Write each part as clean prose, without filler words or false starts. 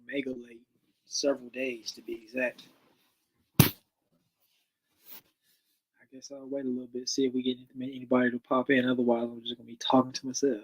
mega late, several days to be exact. I guess I'll wait a little bit, see if we get anybody to pop in. Otherwise, I'm just gonna be talking to myself.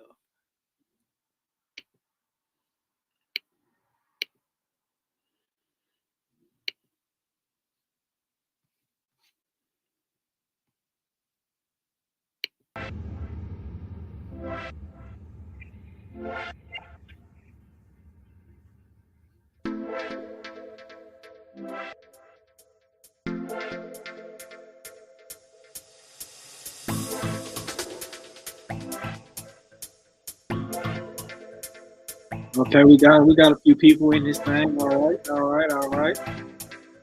Okay, we got a few people in this thing. All right, all right, all right.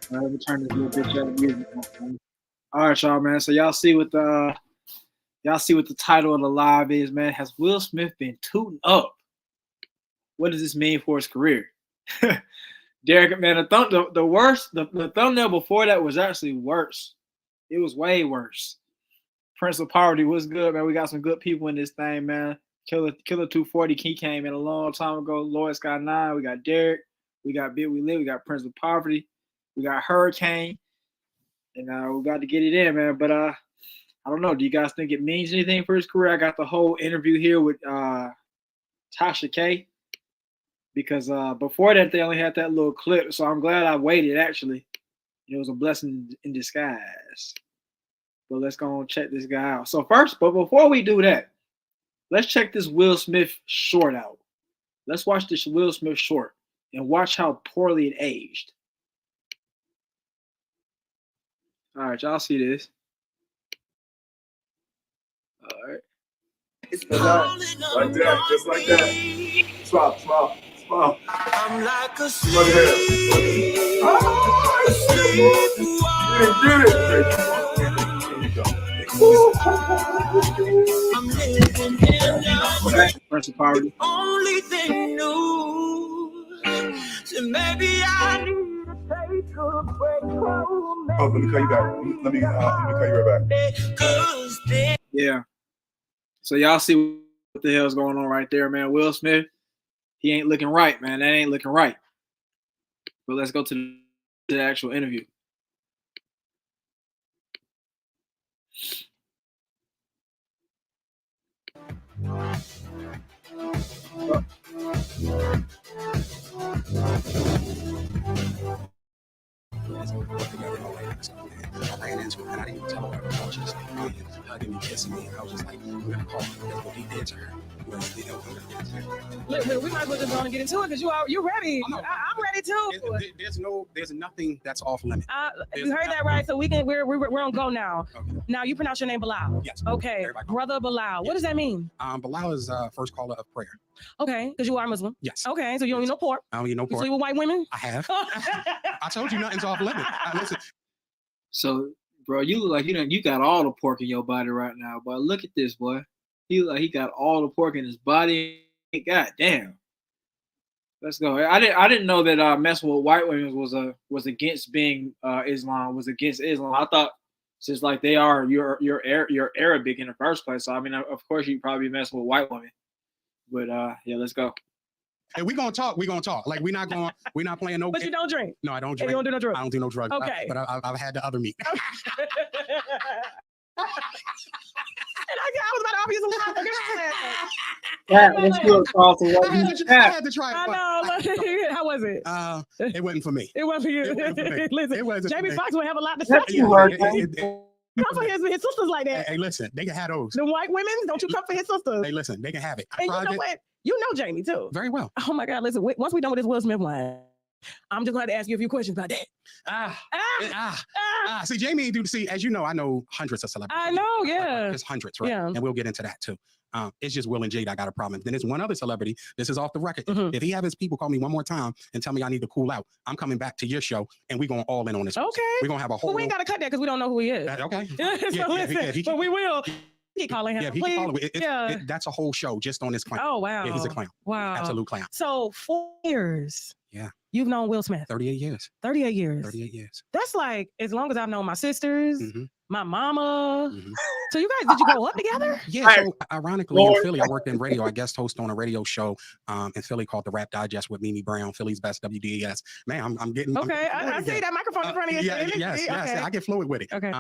Let me turn this little bitch out of music. All right, y'all, man. So y'all see what the title of the live is, man. Has Will Smith been tooting up? What does this mean for his career? Derek, man, the thumbnail before that was actually worse. It was way worse. Prince of Poverty was good, man. We got some good people in this thing, man. Killer 240, he came in a long time ago. Lloyd Scott 9, we got Derek, we got Bit We Live, we got Prince of Poverty, we got Hurricane, and we got to get it in, man. But I don't know. Do you guys think it means anything for his career? I got the whole interview here with Tasha K. Because before that, they only had that little clip. So I'm glad I waited, actually. It was a blessing in disguise. But let's go and check this guy out. So first, but before we do that, let's check this Will Smith short out. Let's watch this Will Smith short and watch how poorly it aged. All right, y'all see this. All right. It's like that, just like that. Smile. I'm like a sleep. I'm living in Prince of Poverty. Only thing new. So maybe I need to take a break. Oh, let me call you back. Let me call you right back. Yeah. So y'all see what the hell's going on right there, man. Will Smith, he ain't looking right, man. That ain't looking right. But let's go to the actual interview. I ran into her and I didn't even tell her. I was just hugging me, kissing me. I was just like, we're gonna call her. That's what he did to her. Look, we might as well just go and get into it because you're ready. I'm ready too. There's nothing that's off limit. You heard that right? So we're on go now. Okay. Now you pronounce your name Bilal. Yes. Okay. Brother Bilal. Yes. What does that mean? Bilal is first caller of prayer. Okay, because you are Muslim. Yes. Okay, so you don't eat no pork. I don't eat no pork. You sleep with white women? I have. I told you nothing's off limit. Listen. So, bro, you look like you got all the pork in your body right now, boy. Look at this, boy. He look like he got all the pork in his body. God damn. Let's go. I didn't know that messing with white women was against being Islam. Was against Islam. I thought since like they are you're Arabic in the first place. So I mean, of course you probably messing with white women. But yeah, let's go. Hey, we're gonna talk. Like we're not playing no. But you don't drink. No, I don't drink. And you don't do no drugs. I don't do no drugs. Okay. But I've had the other meat. And I was about to offer you some time. Yeah, let's do it, Carl. I had to try it. I know. How was it? It wasn't for me. It wasn't for you. Listen, Jamie Foxx would have a lot to That's say. you, right? Come for his sisters like that. Hey, listen, they can have those. The white women, don't you come for his sisters. Hey, listen, they can have it. And you know what? You know Jamie too. Very well. Oh my God, listen, once we're done with this Will Smith line, I'm just going to ask you a few questions about that. See, Jamie, as you know, I know hundreds of celebrities. I know, yeah. There's hundreds, right? Yeah. And we'll get into that too. It's just Will and Jade I got a problem. Then there's one other celebrity. This is off the record. Mm-hmm. If he have his people call me one more time and tell me I need to cool out, I'm coming back to your show and we're going all in on this. Okay. We're going to have a whole... But we ain't got to cut that because we don't know who he is. Okay. But we will. Keep calling him. Yeah, he can follow it. That's a whole show just on this clown. Oh, wow. Yeah, he's a clown. Wow. Absolute clown. So 4 years. Yeah. you've known Will Smith? 38 years. 38 years. 38 years. That's like as long as I've known my sisters, my mama. Mm-hmm. So you guys, did you grow up together? Yeah. So ironically, in Philly, I worked in radio. I guest host on a radio show in Philly called The Rap Digest with Mimi Brown, Philly's best WDES. Man, I'm getting okay. I see that microphone in front of you. Yes, okay. I get fluid with it. Okay.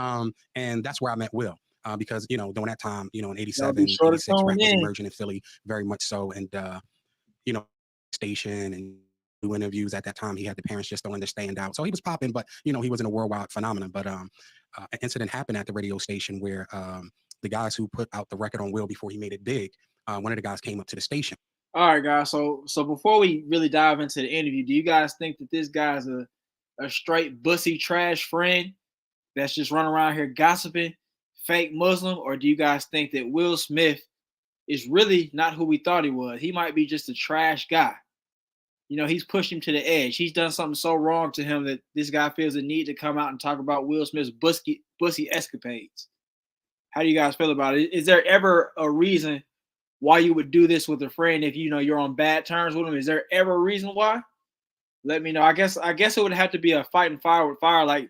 And that's where I met Will. Because during that time, in 87, 86, rap was emerging in Philly, very much so, and station and do interviews at that time. He had the parents just don't understand out, so he was popping, but he was in a worldwide phenomenon. But an incident happened at the radio station where the guys who put out the record on Will before he made it big, one of the guys came up to the station. All right, guys. So before we really dive into the interview, do you guys think that this guy's a straight bussy trash friend that's just running around here gossiping, fake Muslim, or do you guys think that Will Smith is really not who we thought he was? He might be just a trash guy. He's pushed him to the edge. He's done something so wrong to him that this guy feels the need to come out and talk about Will Smith's bussy escapades. How do you guys feel about it? Is there ever a reason why you would do this with a friend if you're on bad terms with him? Is there ever a reason why? Let me know. I guess it would have to be a fighting fire with fire. Like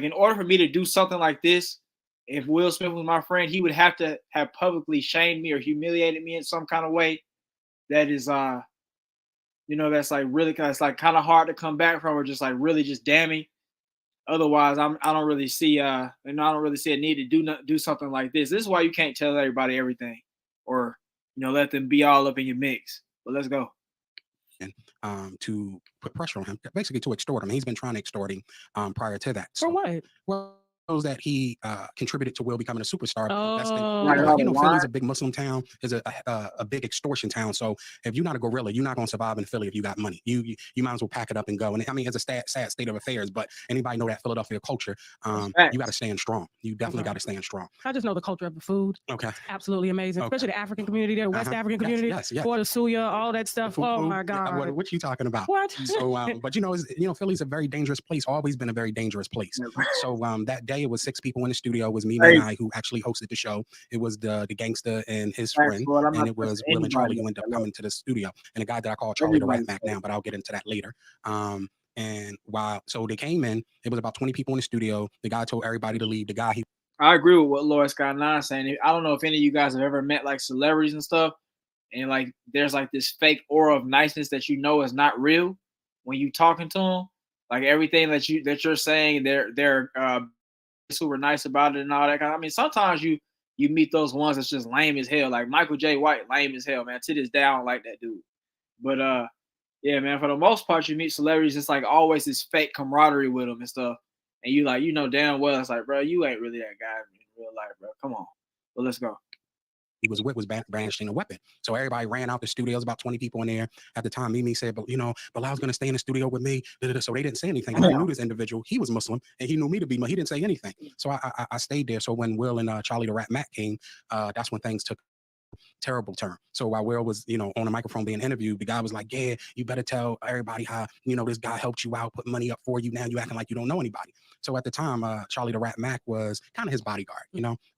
in order for me to do something like this, if Will Smith was my friend, he would have to have publicly shamed me or humiliated me in some kind of way that is that's like really it's like kind of hard to come back from, or just like really just damning. Otherwise, I don't really see a need to do something like this. This is why you can't tell everybody everything, or let them be all up in your mix. But let's go. And to put pressure on him, basically to extort him. He's been trying to extort him prior to that. For what? Well, that he contributed to Will becoming a superstar. Oh. Philly's a big Muslim town, is a big extortion town. So if you're not a gorilla, you're not going to survive in Philly if you got money. You might as well pack it up and go. And I mean, it's a sad state of affairs, but anybody know that Philadelphia culture, you got to stand strong. You definitely got to stand strong. I just know the culture of the food. Okay. It's absolutely amazing, especially the African community, the West African community, yes. for the suya, all that stuff. My God. What you talking about? What? So, but Philly's a very dangerous place. Always been a very dangerous place. So that day it was 6 people in the studio. It was me and I who actually hosted the show. It was the gangster and his friend, and it was Will and Charlie who ended up coming to the studio, and a guy that I call Charlie the Rat Mac now, but I'll get into that later. And so they came in, it was about 20 people in the studio. The guy told everybody to leave. I agree with what Lois Scott 9 is saying. I don't know if any of you guys have ever met like celebrities and stuff, and like there's like this fake aura of niceness that is not real when you talking to them. Like everything that you're saying, they're super nice about it and all that kind of. I mean, sometimes you meet those ones that's just lame as hell. Like Michael J. White, lame as hell, man. To this day, I don't like that dude. But yeah, man. For the most part, you meet celebrities. It's like always this fake camaraderie with them and stuff. And you like, damn well, it's like, bro, you ain't really that guy in real life, bro. Come on. But let's go. He was brandishing a weapon. So everybody ran out the studio. There was about 20 people in there. At the time, Mimi said, but Bilal's going to stay in the studio with me. So they didn't say anything. I knew this individual. He was Muslim, and he knew me to be Muslim. He didn't say anything. So I stayed there. So when Will and Charlie the Rat Mac came, that's when things took a terrible turn. So while Will was, on the microphone being interviewed, the guy was like, yeah, you better tell everybody how, this guy helped you out, put money up for you. Now you acting like you don't know anybody. So at the time, Charlie the Rat Mac was kind of his bodyguard,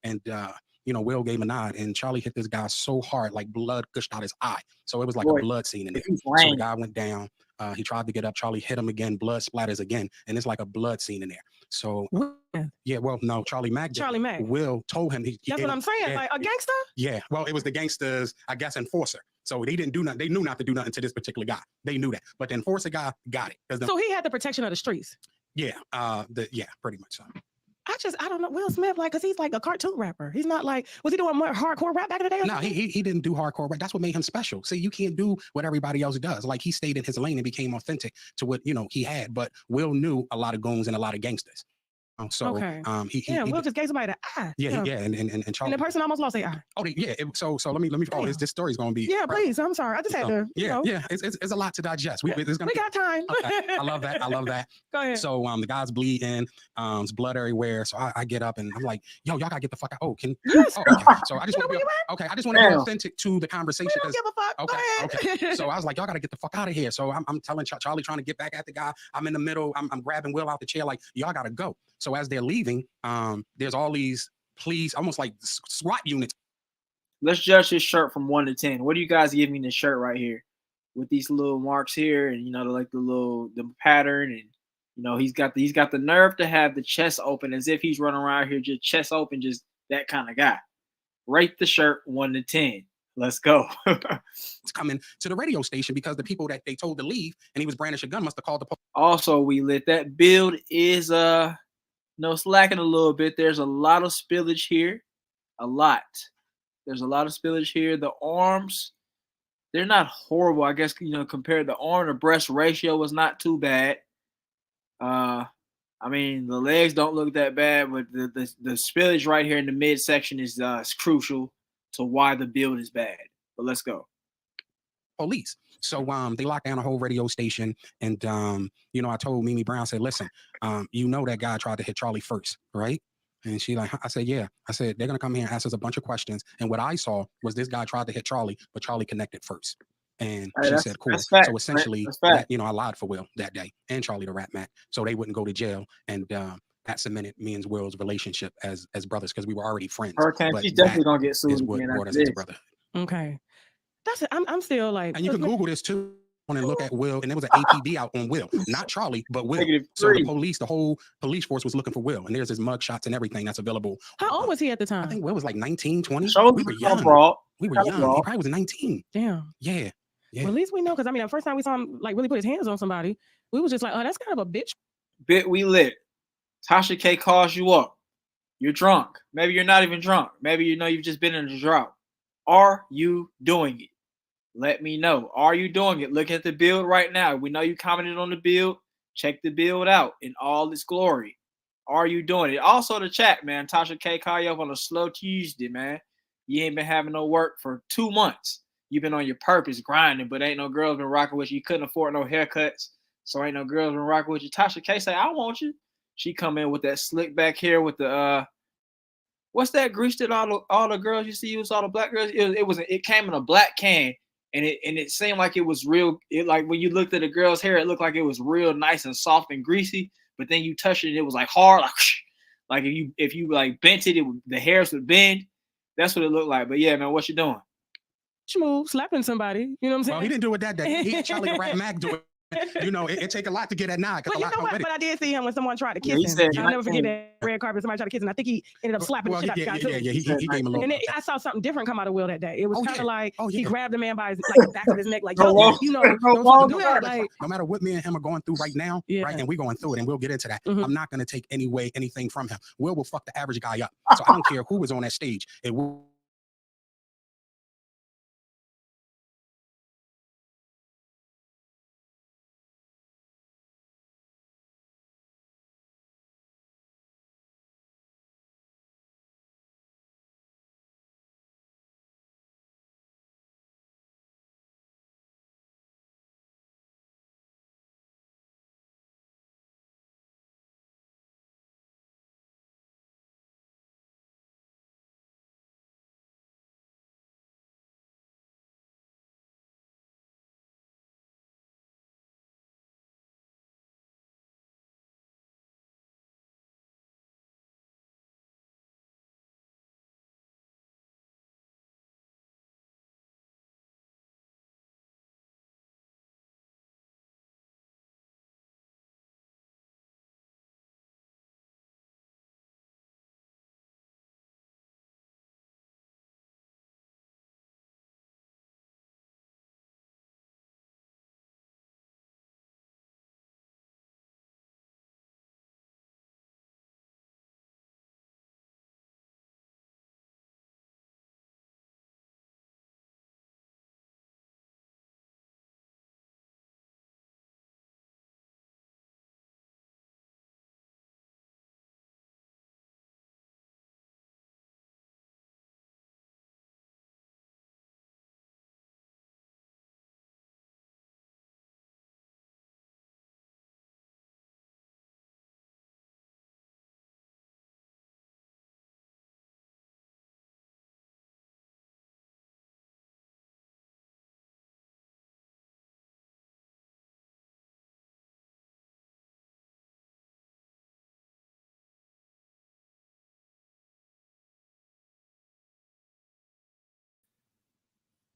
and Will gave a nod, and Charlie hit this guy so hard, like blood gushed out his eye. So it was like a blood scene in there. So the guy went down. He tried to get up. Charlie hit him again. Blood splatters again, and it's like a blood scene in there. So yeah, well, no, Charlie Mack. Will told him. That's what I'm saying. Like a gangster. Yeah. Well, it was the gangster's, I guess, enforcer. So they didn't do nothing. They knew not to do nothing to this particular guy. They knew that, but the enforcer guy got it. So he had the protection of the streets. Yeah. Pretty much so. I don't know Will Smith, like, cause he's like a cartoon rapper. He's not like, was he doing more hardcore rap back in the day? No, he didn't do hardcore rap. That's what made him special. See, you can't do what everybody else does. Like he stayed in his lane and became authentic to what he had. But Will knew a lot of goons and a lot of gangsters. So Will just gave somebody the eye. Yeah, and Charlie. And the person almost lost their eye. Oh, yeah. So let me. Oh, this story's gonna be. Yeah, please. I'm sorry. I just had to. Yeah. It's a lot to digest. We got time. Okay. I love that. Go ahead. So the guy's bleeding. There's blood everywhere. So I get up and I'm like, yo, y'all gotta get the fuck out. Oh, Yes. Okay. So I just want to be I just want to be authentic to the conversation. We don't give a fuck. Okay. So I was like, y'all gotta get the fuck out of here. So I'm telling Charlie trying to get back at the guy. I'm in the middle. I'm grabbing Will out the chair like, y'all gotta go. So as they're leaving, there's all these police, almost like SWAT units. Let's judge his shirt from 1 to 10. What do you guys give me this shirt right here? with these little marks here, and like the pattern, and he's got the nerve to have the chest open as if he's running around here just chest open, just that kind of guy. Rate the shirt 1 to 10. Let's go. It's coming to the radio station because the people that they told to leave and he was brandishing a gun must have called the police. Also, we lit that build is slacking a little bit. There's a lot of spillage here. A lot. There's a lot of spillage here. The arms, they're not horrible. I guess compared to the arm to breast ratio was not too bad. I mean, the legs don't look that bad, but the spillage right here in the midsection is crucial to why the build is bad. But let's go. Police. So they locked down a whole radio station, and I told Mimi Brown, I said, listen, that guy tried to hit Charlie first, right? And she I said, yeah. I said, they're gonna come here and ask us a bunch of questions. And what I saw was this guy tried to hit Charlie, but Charlie connected first. And she said, cool. So essentially, I lied for Will that day and Charlie the Rat Mac, so they wouldn't go to jail. And that cemented me and Will's relationship as brothers because we were already friends. Hurricane, she's definitely gonna get sued again after this. Brother. Okay, that's it. I'm still like, and you can Google this too and look at Will, and there was an APB out on Will, not Charlie, but Will. So the whole police force was looking for Will, and there's his mug shots and everything that's available. How old was he at the time? I think Will was like 19, 20. We were young. We were young. He probably was 19. Damn. Yeah. Well, at least we know, because the first time we saw him really put his hands on somebody, we was just like, oh, that's kind of a bitch. Bit we lit. Tasha K calls you up. You're drunk. Maybe you're not even drunk. Maybe you've just been in a drought. Are you doing it? Let me know. Are you doing it? Look at the build right now. We know you commented on the build. Check the build out in all its glory. Are you doing it? Also the chat, man. Tasha K call you up on a slow Tuesday, man. You ain't been having no work for 2 months. You've been on your purpose grinding, but ain't no girls been rocking with you. You couldn't afford no haircuts, so ain't no girls been rocking with you. Tasha K say, I want you. She come in with that slick back hair with the what's that grease that all the girls you see use, all the black girls? It came in a black can, and it seemed like it was real. It, like when you looked at the girl's hair, it looked like it was real nice and soft and greasy. But then you touched it, and it was like hard, like if you like bent it, the hairs would bend. That's what it looked like. But yeah, man, what you doing? Move, slapping somebody. You know what I'm saying? Well, he didn't do it that day. He had Charlie the Rat Mac do it. It take a lot to get that nod. But you know what? But I did see him when someone tried to kiss him. I'll never forget that red carpet. Somebody tried to kiss him. I think he ended up slapping the shit out the guy too. Yeah, he gave him a little. And then I saw something different come out of Will that day. It was kind of like he grabbed the man by the back of his neck, like, don't do that. Like, no matter what me and him are going through right now, right, and we're going through it, and we'll get into that. I'm not going to take anything from him. Will fuck the average guy up. So I don't care who was on that stage. It will.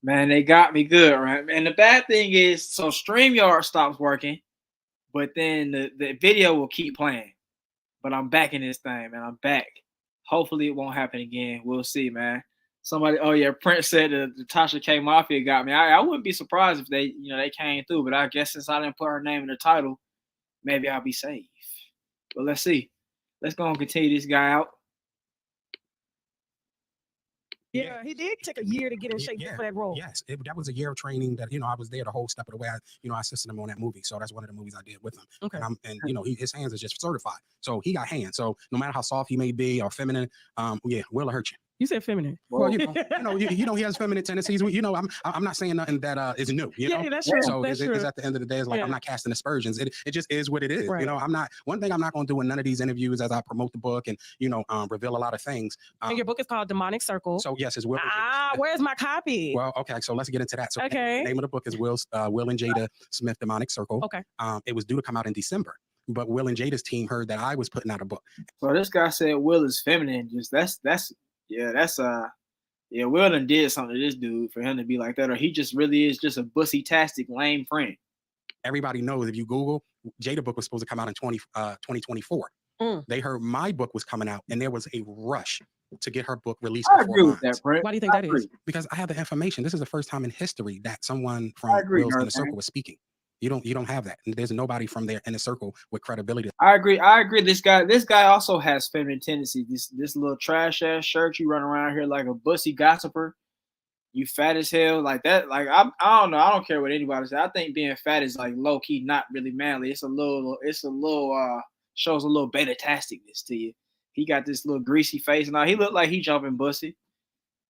Man, they got me good, right? And the bad thing is, so StreamYard stops working, but then the video will keep playing. But I'm back in this thing, man. I'm back. Hopefully it won't happen again. We'll see, man. Somebody, oh yeah, Prince said the Tasha K Mafia got me. I wouldn't be surprised if they came through, but I guess since I didn't put her name in the title, maybe I'll be safe. But let's see. Let's go and continue this guy out. Yeah, he did take a year to get in shape for that role. Yes, that was a year of training that, I was there the whole step of the way. I assisted him on that movie. So that's one of the movies I did with him. Okay. And his hands are just certified. So he got hands. So no matter how soft he may be or feminine, will hurt you. You said feminine. Well, he has feminine tendencies. I'm not saying nothing that is new. Yeah, that's true. So that's it's true. at the end of the day, it's like I'm not casting aspersions. It just is what it is. Right. I'm not. One thing I'm not going to do in none of these interviews as I promote the book and reveal a lot of things. And your book is called Demonic Circle. So yes, it's Will. Where's my copy? Well, okay, so let's get into that. So okay. The name of the book is Will and Jada Smith Demonic Circle. Okay. It was due to come out in December, but Will and Jada's team heard that I was putting out a book. So this guy said Will is feminine. Will done did something to this dude for him to be like that, or he just really is just a bussy-tastic, lame friend. Everybody knows if you Google, Jada book was supposed to come out in 2024. They heard my book was coming out, and there was a rush to get her book released. I agree with that, Brent. Why do you think that is? Because I have the information. This is the first time in history that someone from Will's Inner Circle was speaking. You don't have that. There's nobody from their inner circle with credibility. I agree. This guy also has feminine tendencies. This little trash ass shirt, you run around here like a bussy gossiper. You fat as hell like that. Like I don't know. I don't care what anybody says. I think being fat is like low key not really manly. It's a little shows a little beta-tasticness to you. He got this little greasy face and all. He looked like he jumping bussy.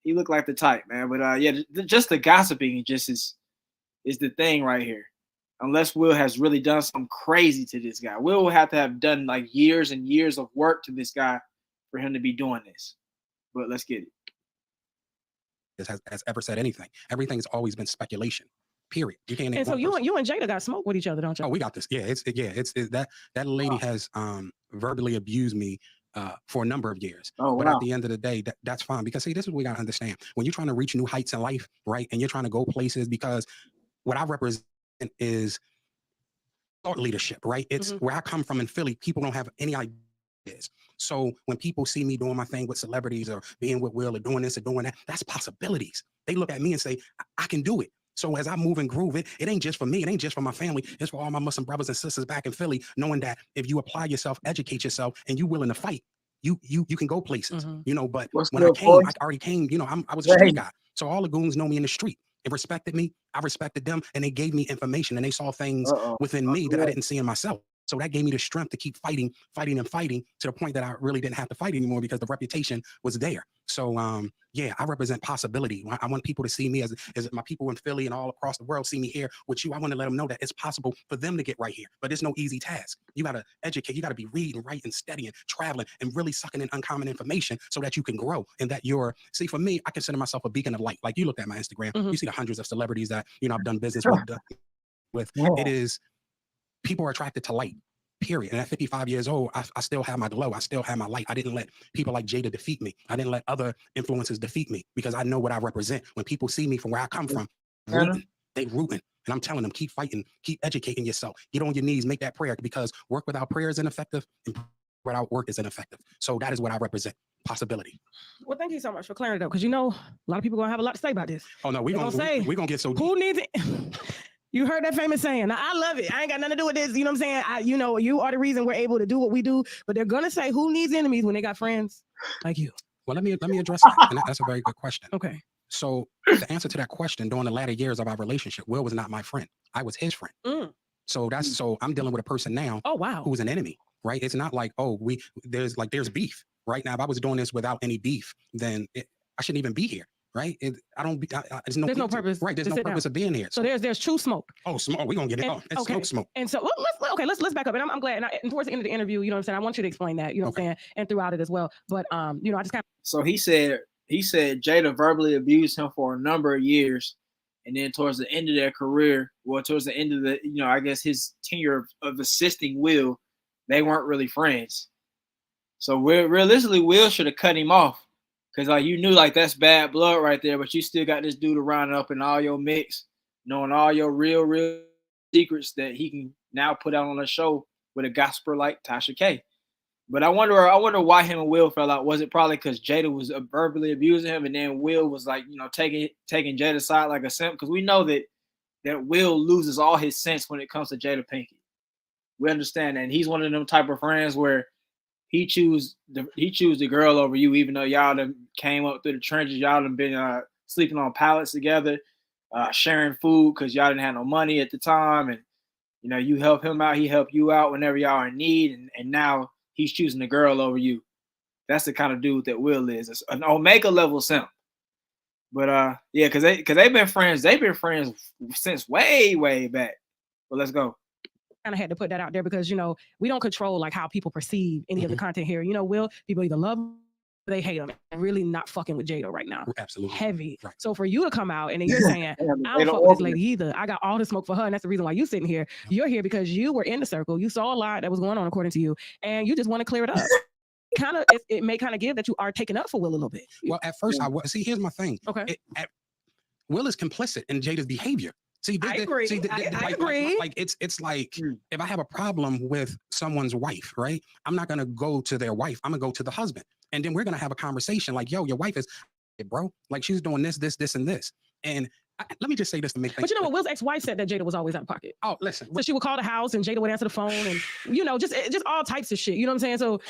He looked like the type, man. But just the gossiping is the thing right here. Unless Will has really done something crazy to this guy. Will have to have done like years and years of work to this guy for him to be doing this. But let's get it. Has ever said anything. Everything's always been speculation. Period. You can't. And so you and Jada got smoke with each other, don't you? Oh, we got this. Yeah, it's that lady has verbally abused me for a number of years. But at the end of the day, that's fine, because see, this is what we gotta understand. When you're trying to reach new heights in life, right, and you're trying to go places, because what I represent is thought leadership, right? It's where I come from in Philly. People don't have any ideas. So when people see me doing my thing with celebrities or being with Will or doing this or doing that, that's possibilities. They look at me and say, I can do it. So as I move and groove, it ain't just for me. It ain't just for my family. It's for all my Muslim brothers and sisters back in Philly, knowing that if you apply yourself, educate yourself, and you willing to fight, you can go places, but when I already came, I was a street guy. So all the goons know me in the street. They respected me. I respected them, and they gave me information, and they saw things within me that I didn't see in myself. So that gave me the strength to keep fighting to the point that I really didn't have to fight anymore, because the reputation was there. So, I represent possibility. I want people to see me as my people in Philly and all across the world see me here with you. I want to let them know that it's possible for them to get right here, but it's no easy task. You got to educate. You got to be reading, writing, studying, traveling, and really sucking in uncommon information so that you can grow. And that for me, I consider myself a beacon of light. Like you looked at my Instagram, you see the hundreds of celebrities that, I've done business with. It is, people are attracted to light, period. And at 55 years old, I still have my glow. I still have my light. I didn't let people like Jada defeat me. I didn't let other influences defeat me, because I know what I represent. When people see me from where I come from, they rooting. And I'm telling them, keep fighting, keep educating yourself. Get on your knees, make that prayer, because work without prayer is ineffective, and without work is ineffective. So that is what I represent. Possibility. Well, thank you so much for clearing it up, because a lot of people are gonna have a lot to say about this. Oh no, we're gonna get so deep. Who needs it? You heard that famous saying. Now, I love it. I ain't got nothing to do with this. You know what I'm saying? You are the reason we're able to do what we do. But they're gonna say, who needs enemies when they got friends like you? Well, let me address that. And that's a very good question. Okay. So the answer to that question, during the latter years of our relationship, Will was not my friend. I was his friend. So I'm dealing with a person now. Oh wow. Who's an enemy, right? It's not like, there's beef right now. If I was doing this without any beef, then I shouldn't even be here. Right? There's no purpose. Right. There's no purpose of being here. So there's true smoke. Oh, smoke. We're gonna get it. It's smoke. And so let's back up. And I'm glad. And towards the end of the interview, you know what I'm saying, I want you to explain that, you know what I'm saying, and throughout it as well. But I just kind of. So he said Jada verbally abused him for a number of years, and then towards the end of their career, towards the end of the, I guess his tenure of assisting Will, they weren't really friends. So realistically, Will should have cut him off Cause like you knew like that's bad blood right there, but you still got this dude around up in all your mix, knowing all your real secrets that he can now put out on a show with a gospel like Tasha K. But I wonder why him and Will fell out. Was it probably because Jada was verbally abusing him, and then Will was like, taking Jada's side like a simp? Because we know that Will loses all his sense when it comes to Jada Pinkett. We understand that, and he's one of them type of friends where he choose the girl over you, even though y'all done came up through the trenches, y'all done been sleeping on pallets together, sharing food because y'all didn't have no money at the time, and you help him out, he help you out whenever y'all are in need, and now he's choosing the girl over you. That's the kind of dude that Will is. It's an Omega level simp. But yeah, because they've been friends since way back. But let's go. Kind of had to put that out there because we don't control like how people perceive any of the content here. Will people either love him or they hate him. And really not fucking with Jada right now. Absolutely heavy. Right. So for you to come out and then you're saying I don't fuck with this lady either. I got all the smoke for her, and that's the reason why you sitting here. You're here because you were in the circle. You saw a lot that was going on according to you, and you just want to clear it up. It may kind of give that you are taking up for Will a little bit. Well, at first I was. See, here's my thing. Okay. Will is complicit in Jada's behavior. See, I agree. I agree. Like it's like if I have a problem with someone's wife, right? I'm not gonna go to their wife. I'm gonna go to the husband, and then we're gonna have a conversation. Like, yo, your wife is, bro. Like she's doing this, and this. And let me just say this to make things. But you know what? Will's ex-wife said that Jada was always out of pocket. Oh, listen. So she would call the house, and Jada would answer the phone, and just all types of shit. You know what I'm saying? So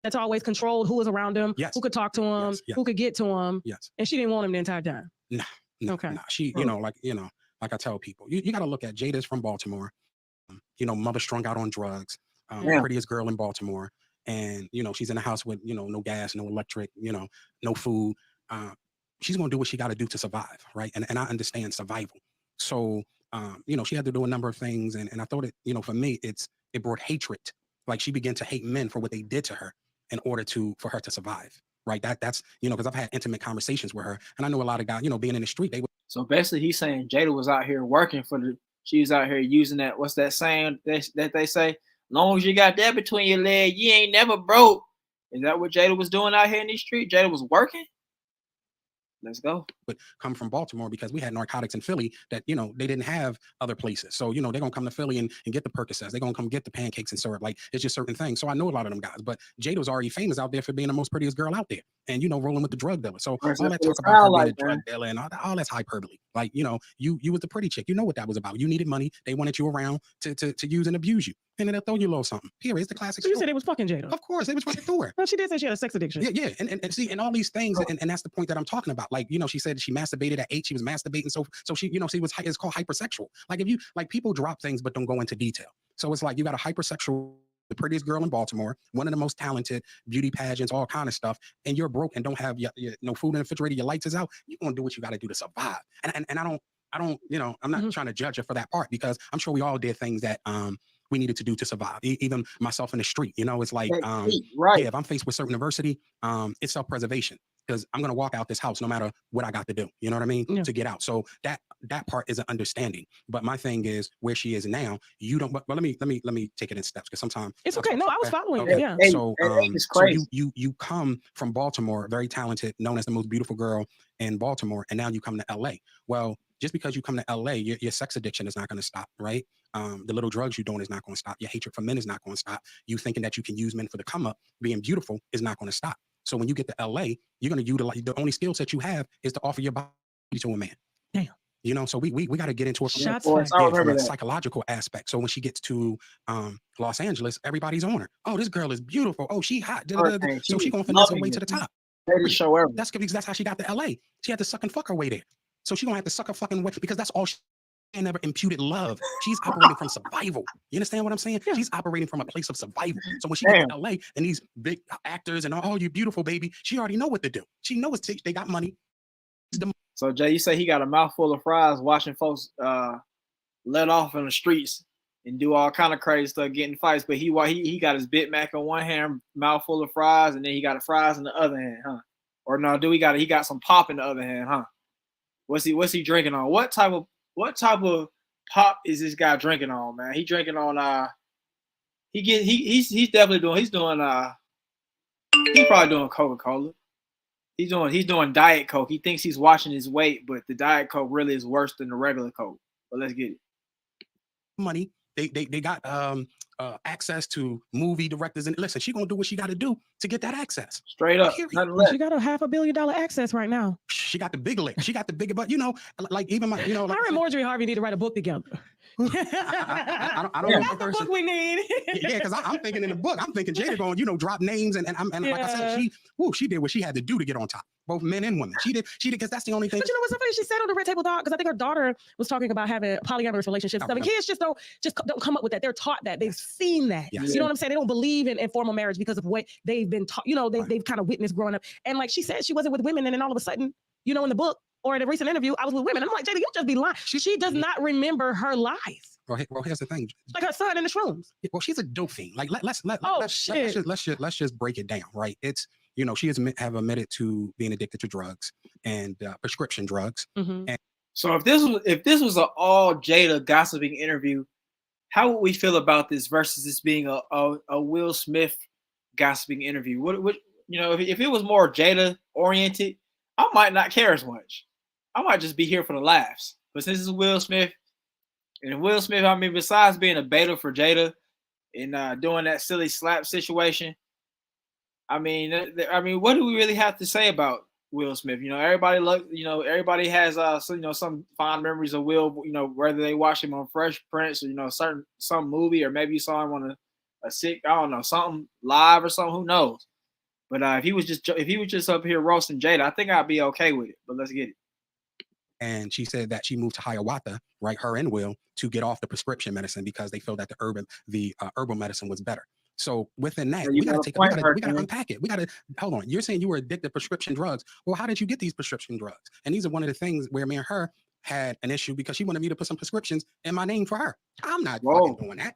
that's always controlled who was around him, yes. who could talk to him, yes. Who could get to him. Yes. And she didn't want him the entire time. No. Okay. She, like I tell people, you got to look at Jada's from Baltimore, mother strung out on drugs, prettiest girl in Baltimore. And, she's in a house with, no gas, no electric, no food. She's going to do what she got to do to survive. Right. And I understand survival. So, she had to do a number of things. And I thought for me, it brought hatred. Like she began to hate men for what they did to her in order for her to survive. Right. That's, because I've had intimate conversations with her, and I know a lot of guys, being in the street, So basically he's saying Jada was out here working she was out here using that, what's that saying that they say? Long as you got that between your legs, you ain't never broke. Is that what Jada was doing out here in the street? Jada was working? Let's go. But come from Baltimore because we had narcotics in Philly that, they didn't have other places. So, they're going to come to Philly and get the Percocets. They're going to come get the pancakes and syrup. Like, it's just certain things. So I know a lot of them guys. But Jada's already famous out there for being the most prettiest girl out there and, rolling with the drug dealer. So all that talk about her being a drug dealer and all that's hyperbole. Like, you was the pretty chick. You know what that was about. You needed money. They wanted you around to use and abuse you. And then they'll throw you a little something. Here is the classic So you said they was fucking Jada. Of course, they was fucking through her. Well, she did say she had a sex addiction. Yeah. And see, and all these things, and that's the point that I'm talking about. Like, she said she masturbated at 8, she was masturbating. So she, it's called hypersexual. Like if you, like people drop things, but don't go into detail. So it's like, you got a hypersexual, the prettiest girl in Baltimore, one of the most talented beauty pageants, all kind of stuff. And you're broke and don't have your no food in the refrigerator. Your lights is out. You're going to do what you got to do to survive. And I don't, I'm not trying to judge her for that part because I'm sure we all did things that, we needed to do to survive. Even myself in the street, it's like, right. Yeah, if I'm faced with certain adversity, it's self-preservation because I'm going to walk out this house no matter what I got to do. You know what I mean? Yeah. To get out. So that part is an understanding. But my thing is where she is now, you don't, but let me take it in steps because sometimes it's okay. No, I was following. Okay. Yeah. So, so you come from Baltimore, very talented, known as the most beautiful girl in Baltimore. And now you come to LA. Well, just because you come to LA, your sex addiction is not going to stop, right? The little drugs you're doing is not going to stop. Your hatred for men is not going to stop. You thinking that you can use men for the come up, being beautiful is not going to stop. So when you get to LA, you're going to utilize the only skill set you have is to offer your body to a man. Damn. So we got to get into it from a psychological aspect. So when she gets to Los Angeles, everybody's on her. Oh, this girl is beautiful. Oh, she hot. So she going to finesse her way to the top. That's how she got to LA. She had to suck and fuck her way there. So she's going to have to suck her fucking way because that's all she never imputed love. She's operating from survival. You understand what I'm saying? Yeah. She's operating from a place of survival. So when she gets to LA and these big actors and you beautiful baby, she already know what to do. She knows they got money. So Jay, you say he got a mouthful of fries watching folks let off in the streets and do all kind of crazy stuff, getting fights, but he got his Big Mac in one hand, mouthful of fries, and then he got the fries in the other hand, huh? Or no, he got some pop in the other hand, huh? What's he drinking on? What type of pop is this guy drinking on, man? He drinking on he's definitely doing he's probably doing Coca-Cola. He's doing Diet Coke. He thinks he's watching his weight, but the Diet Coke really is worse than the regular Coke. But let's get it. Money. They got access to movie directors, and listen, she gonna do what she got to do to get that access. Straight up. She got a $500 million access right now. She got the big lick. She got the bigger, but like even my, like her and Marjorie Harvey need to write a book together. I don't know. That's the book we need. Yeah, because I'm thinking in the book, I'm thinking Jada going, drop names, and like I said, she did what she had to do to get on top, both men and women. She did because that's the only thing. But you know what's so funny? She said on the Red Table Talk, because I think her daughter was talking about having polyamorous relationships. I mean, kids just don't come up with that. They're taught that. They've seen that. Yes. You know what I'm saying? They don't believe in formal marriage because of what they've been taught. They've kind of witnessed growing up. And like she said, she wasn't with women, and then all of a sudden, in the book or in a recent interview, I was with women. I'm like, Jada, you just be lying. She does not remember her life. Well, here's the thing. Like her son in the shrooms. Well, she's a dope fiend. Like let's just break it down, right? It's she have admitted to being addicted to drugs and prescription drugs. Mm-hmm. And so if this was an all Jada gossiping interview, how would we feel about this versus this being a Will Smith gossiping interview? What if it was more Jada oriented, I might not care as much. I might just be here for the laughs. But since it's Will Smith, and Will Smith, I mean, besides being a beta for Jada and doing that silly slap situation, I mean, what do we really have to say about Will Smith? Everybody has some fond memories of Will. Whether they watch him on Fresh Prince or some movie, or maybe you saw him on something live or something. Who knows? But if he was just up here roasting Jada, I think I'd be okay with it. But let's get it. And she said that she moved to Hiawatha, right? Her and Will, to get off the prescription medicine because they felt that the herbal medicine was better. So within that, we got to unpack it. We got to hold on. You're saying you were addicted to prescription drugs. Well, how did you get these prescription drugs? And these are one of the things where me and her had an issue because she wanted me to put some prescriptions in my name for her. I'm not fucking doing that.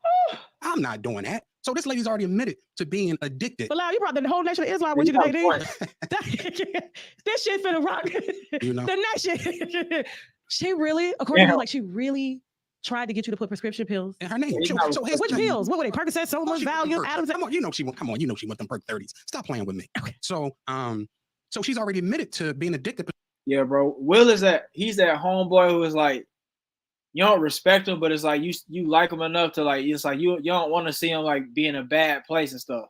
I'm not doing that. So this lady's already admitted to being addicted. But you brought the whole nation of Islam with you today. This shit finna rock. The next shit. She really, according to you, she really tried to get you to put prescription pills in her name. So which pills? What were they? Percocet, so much Valium, Adams. Come on, you know she want them perk 30s. Stop playing with me. Okay. So she's already admitted to being addicted. Yeah, bro. Will he's that homeboy who is like, you don't respect him, but it's like you like him enough to like, it's like you don't want to see him like be in a bad place and stuff.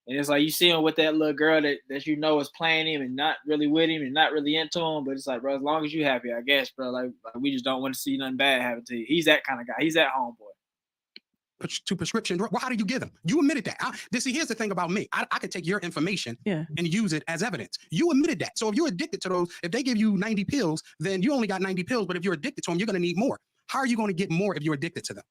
And it's like you see him with that little girl that is playing him and not really with him and not really into him. But it's like, bro, as long as you happy, I guess, bro. Like we just don't want to see nothing bad happen to you. He's that kind of guy. He's that homeboy. To prescription drug. Well, how do you get them? You admitted that. Here's the thing about me. I could take your information and use it as evidence. You admitted that. So if you're addicted to those, if they give you 90 pills, then you only got 90 pills. But if you're addicted to them, you're going to need more. How are you going to get more if you're addicted to them?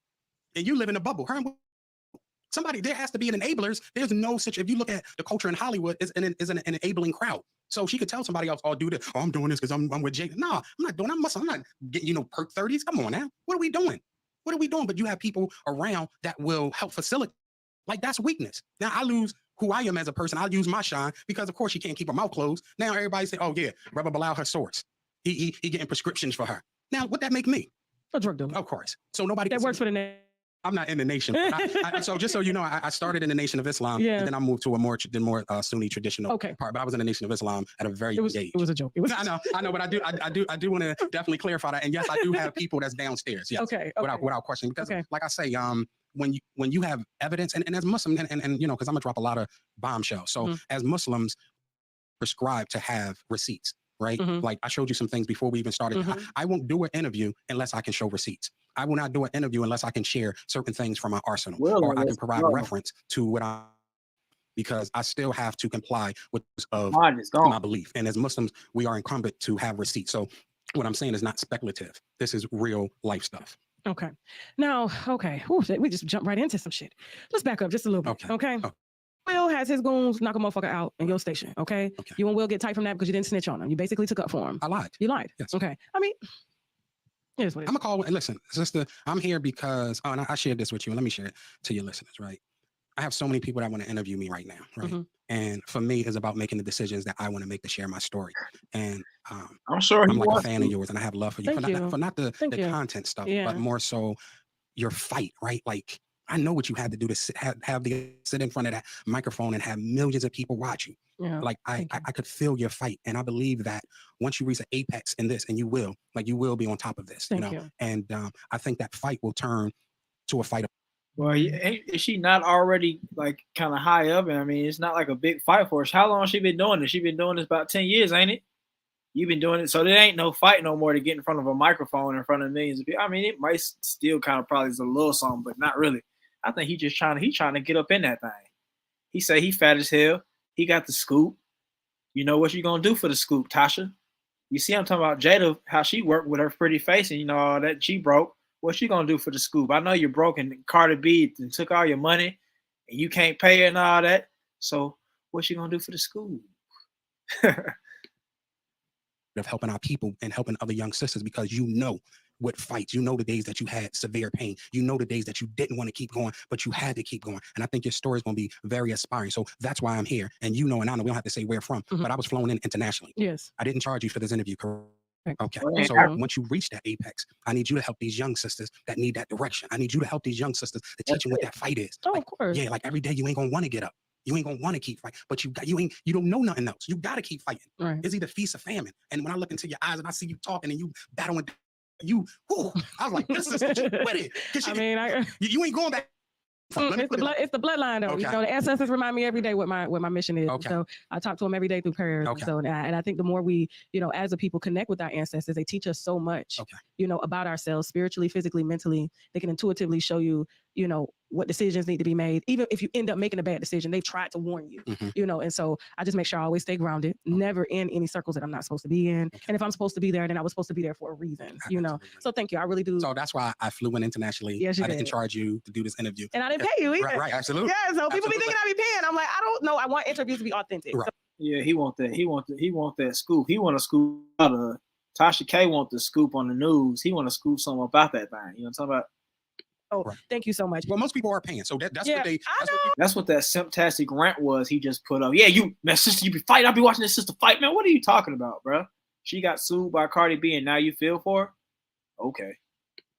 And you live in a bubble. There has to be an enablers. There's no such. If you look at the culture in Hollywood, is an enabling crowd. So she could tell somebody else, "Oh, do this. Oh, I'm doing this because I'm with Jake." No, I'm not doing. I'm not getting perk 30s. Come on now. What are we doing? But you have people around that will help facilitate. Like that's weakness. Now I lose who I am as a person. I'll use my shine because of course she can't keep her mouth closed. Now everybody say, "Oh yeah, Rebel Bilal her source. He getting prescriptions for her." Now what that make me? A drug dealer. Of course. So nobody that works for the nation. I'm not in the nation. So just so you know, I started in the Nation of Islam, and then I moved to a more Sunni traditional part. But I was in the Nation of Islam at a very young age. It was a joke. I know, but I do want to definitely clarify that. And yes, I do have people that's downstairs. Yes, without question. Because like I say, when you have evidence, and as Muslims, and because I'm gonna drop a lot of bombshells. So as Muslims, prescribe to have receipts. Right? Like I showed you some things before we even started. I won't do an interview unless I can show receipts. I will not do an interview unless I can share certain things from my arsenal or I can provide reference to what because I still have to comply with my belief. And as Muslims, we are incumbent to have receipts. So what I'm saying is not speculative. This is real life stuff. Okay. Now, we just jump right into some shit. Let's back up just a little bit. Okay. Will has his goons knock a motherfucker out in your station, okay? You and Will get tight from that because you didn't snitch on him. You basically took up for him. I lied. You lied? Yes. Okay. I mean, here's what it is. I'm going to call, listen, sister, I'm here because, and I shared this with you, and let me share it to your listeners, right? I have so many people that want to interview me right now, right? And for me, it's about making the decisions that I want to make to share my story. And I'm sure I'm like a fan of yours, and I have love for you. For not the you. content stuff, but more so your fight, right? Like, I know what you had to do to sit in front of that microphone and have millions of people watch you. Yeah. Like I could feel your fight, and I believe that once you reach an apex in this, and you will be on top of this. Thank you. And I think that fight will turn to a fight. Well, is she not already like kind of high up? And I mean, it's not like a big fight for us. How long has she been doing this? She been doing this about 10 years, ain't it? You've been doing it, so there ain't no fight no more to get in front of a microphone in front of millions of people. I mean, it might still kind of probably is a little something, but not really. I think he's trying to get up in that thing. He say he fat as hell. He got the scoop. You know what you gonna do for the scoop, Tasha? You see, I'm talking about Jada, how she worked with her pretty face, and all that she broke. What you gonna do for the scoop? I know you're broke, and Cardi B and took all your money, and you can't pay her and all that. So what you gonna do for the scoop? Of helping our people and helping other young sisters, because what fights, the days that you had severe pain, the days that you didn't want to keep going, but you had to keep going. And I think your story is going to be very aspiring. So that's why I'm here. And and I know we don't have to say where from, but I was flown in internationally. Yes. I didn't charge you for this interview, correct? Okay. So once you reach that apex, I need you to help these young sisters that need that direction. I need you to help these young sisters to teach them what that fight is. Oh, of course. Yeah, like every day you ain't going to want to get up. You ain't gonna want to keep fighting, but you don't know nothing else. You gotta keep fighting. Right. It's either feast or famine. And when I look into your eyes and I see you talking and you battling, I was like, this is what you ready. I mean, you ain't going back. It's the bloodline though. Okay. The ancestors remind me every day what my mission is. Okay. So I talk to them every day through prayers. Okay. So and I think the more we, as a people connect with our ancestors, they teach us so much, about ourselves spiritually, physically, mentally. They can intuitively show you, what decisions need to be made. Even if you end up making a bad decision, they tried to warn you, and so I just make sure I always stay grounded, never in any circles that I'm not supposed to be in. Okay. And if I'm supposed to be there, then I was supposed to be there for a reason, So thank you. I really do. So that's why I flew in internationally. Yes, I didn't charge you to do this interview. And I didn't pay you either. Right, absolutely. Yeah, so people be thinking I be paying. I'm like, I don't know. I want interviews to be authentic. Right. So, yeah, he want that scoop. He want to scoop out of Tasha K want the scoop on the news. He want to scoop something about that thing. You know what I'm talking about? Oh, right. Thank you so much. Well, most people are paying, so that's what that simptastic rant was. He just put up. Yeah, sister, you be fighting. I be watching this sister fight, man. What are you talking about, bro? She got sued by Cardi B, and now you feel for her? Okay.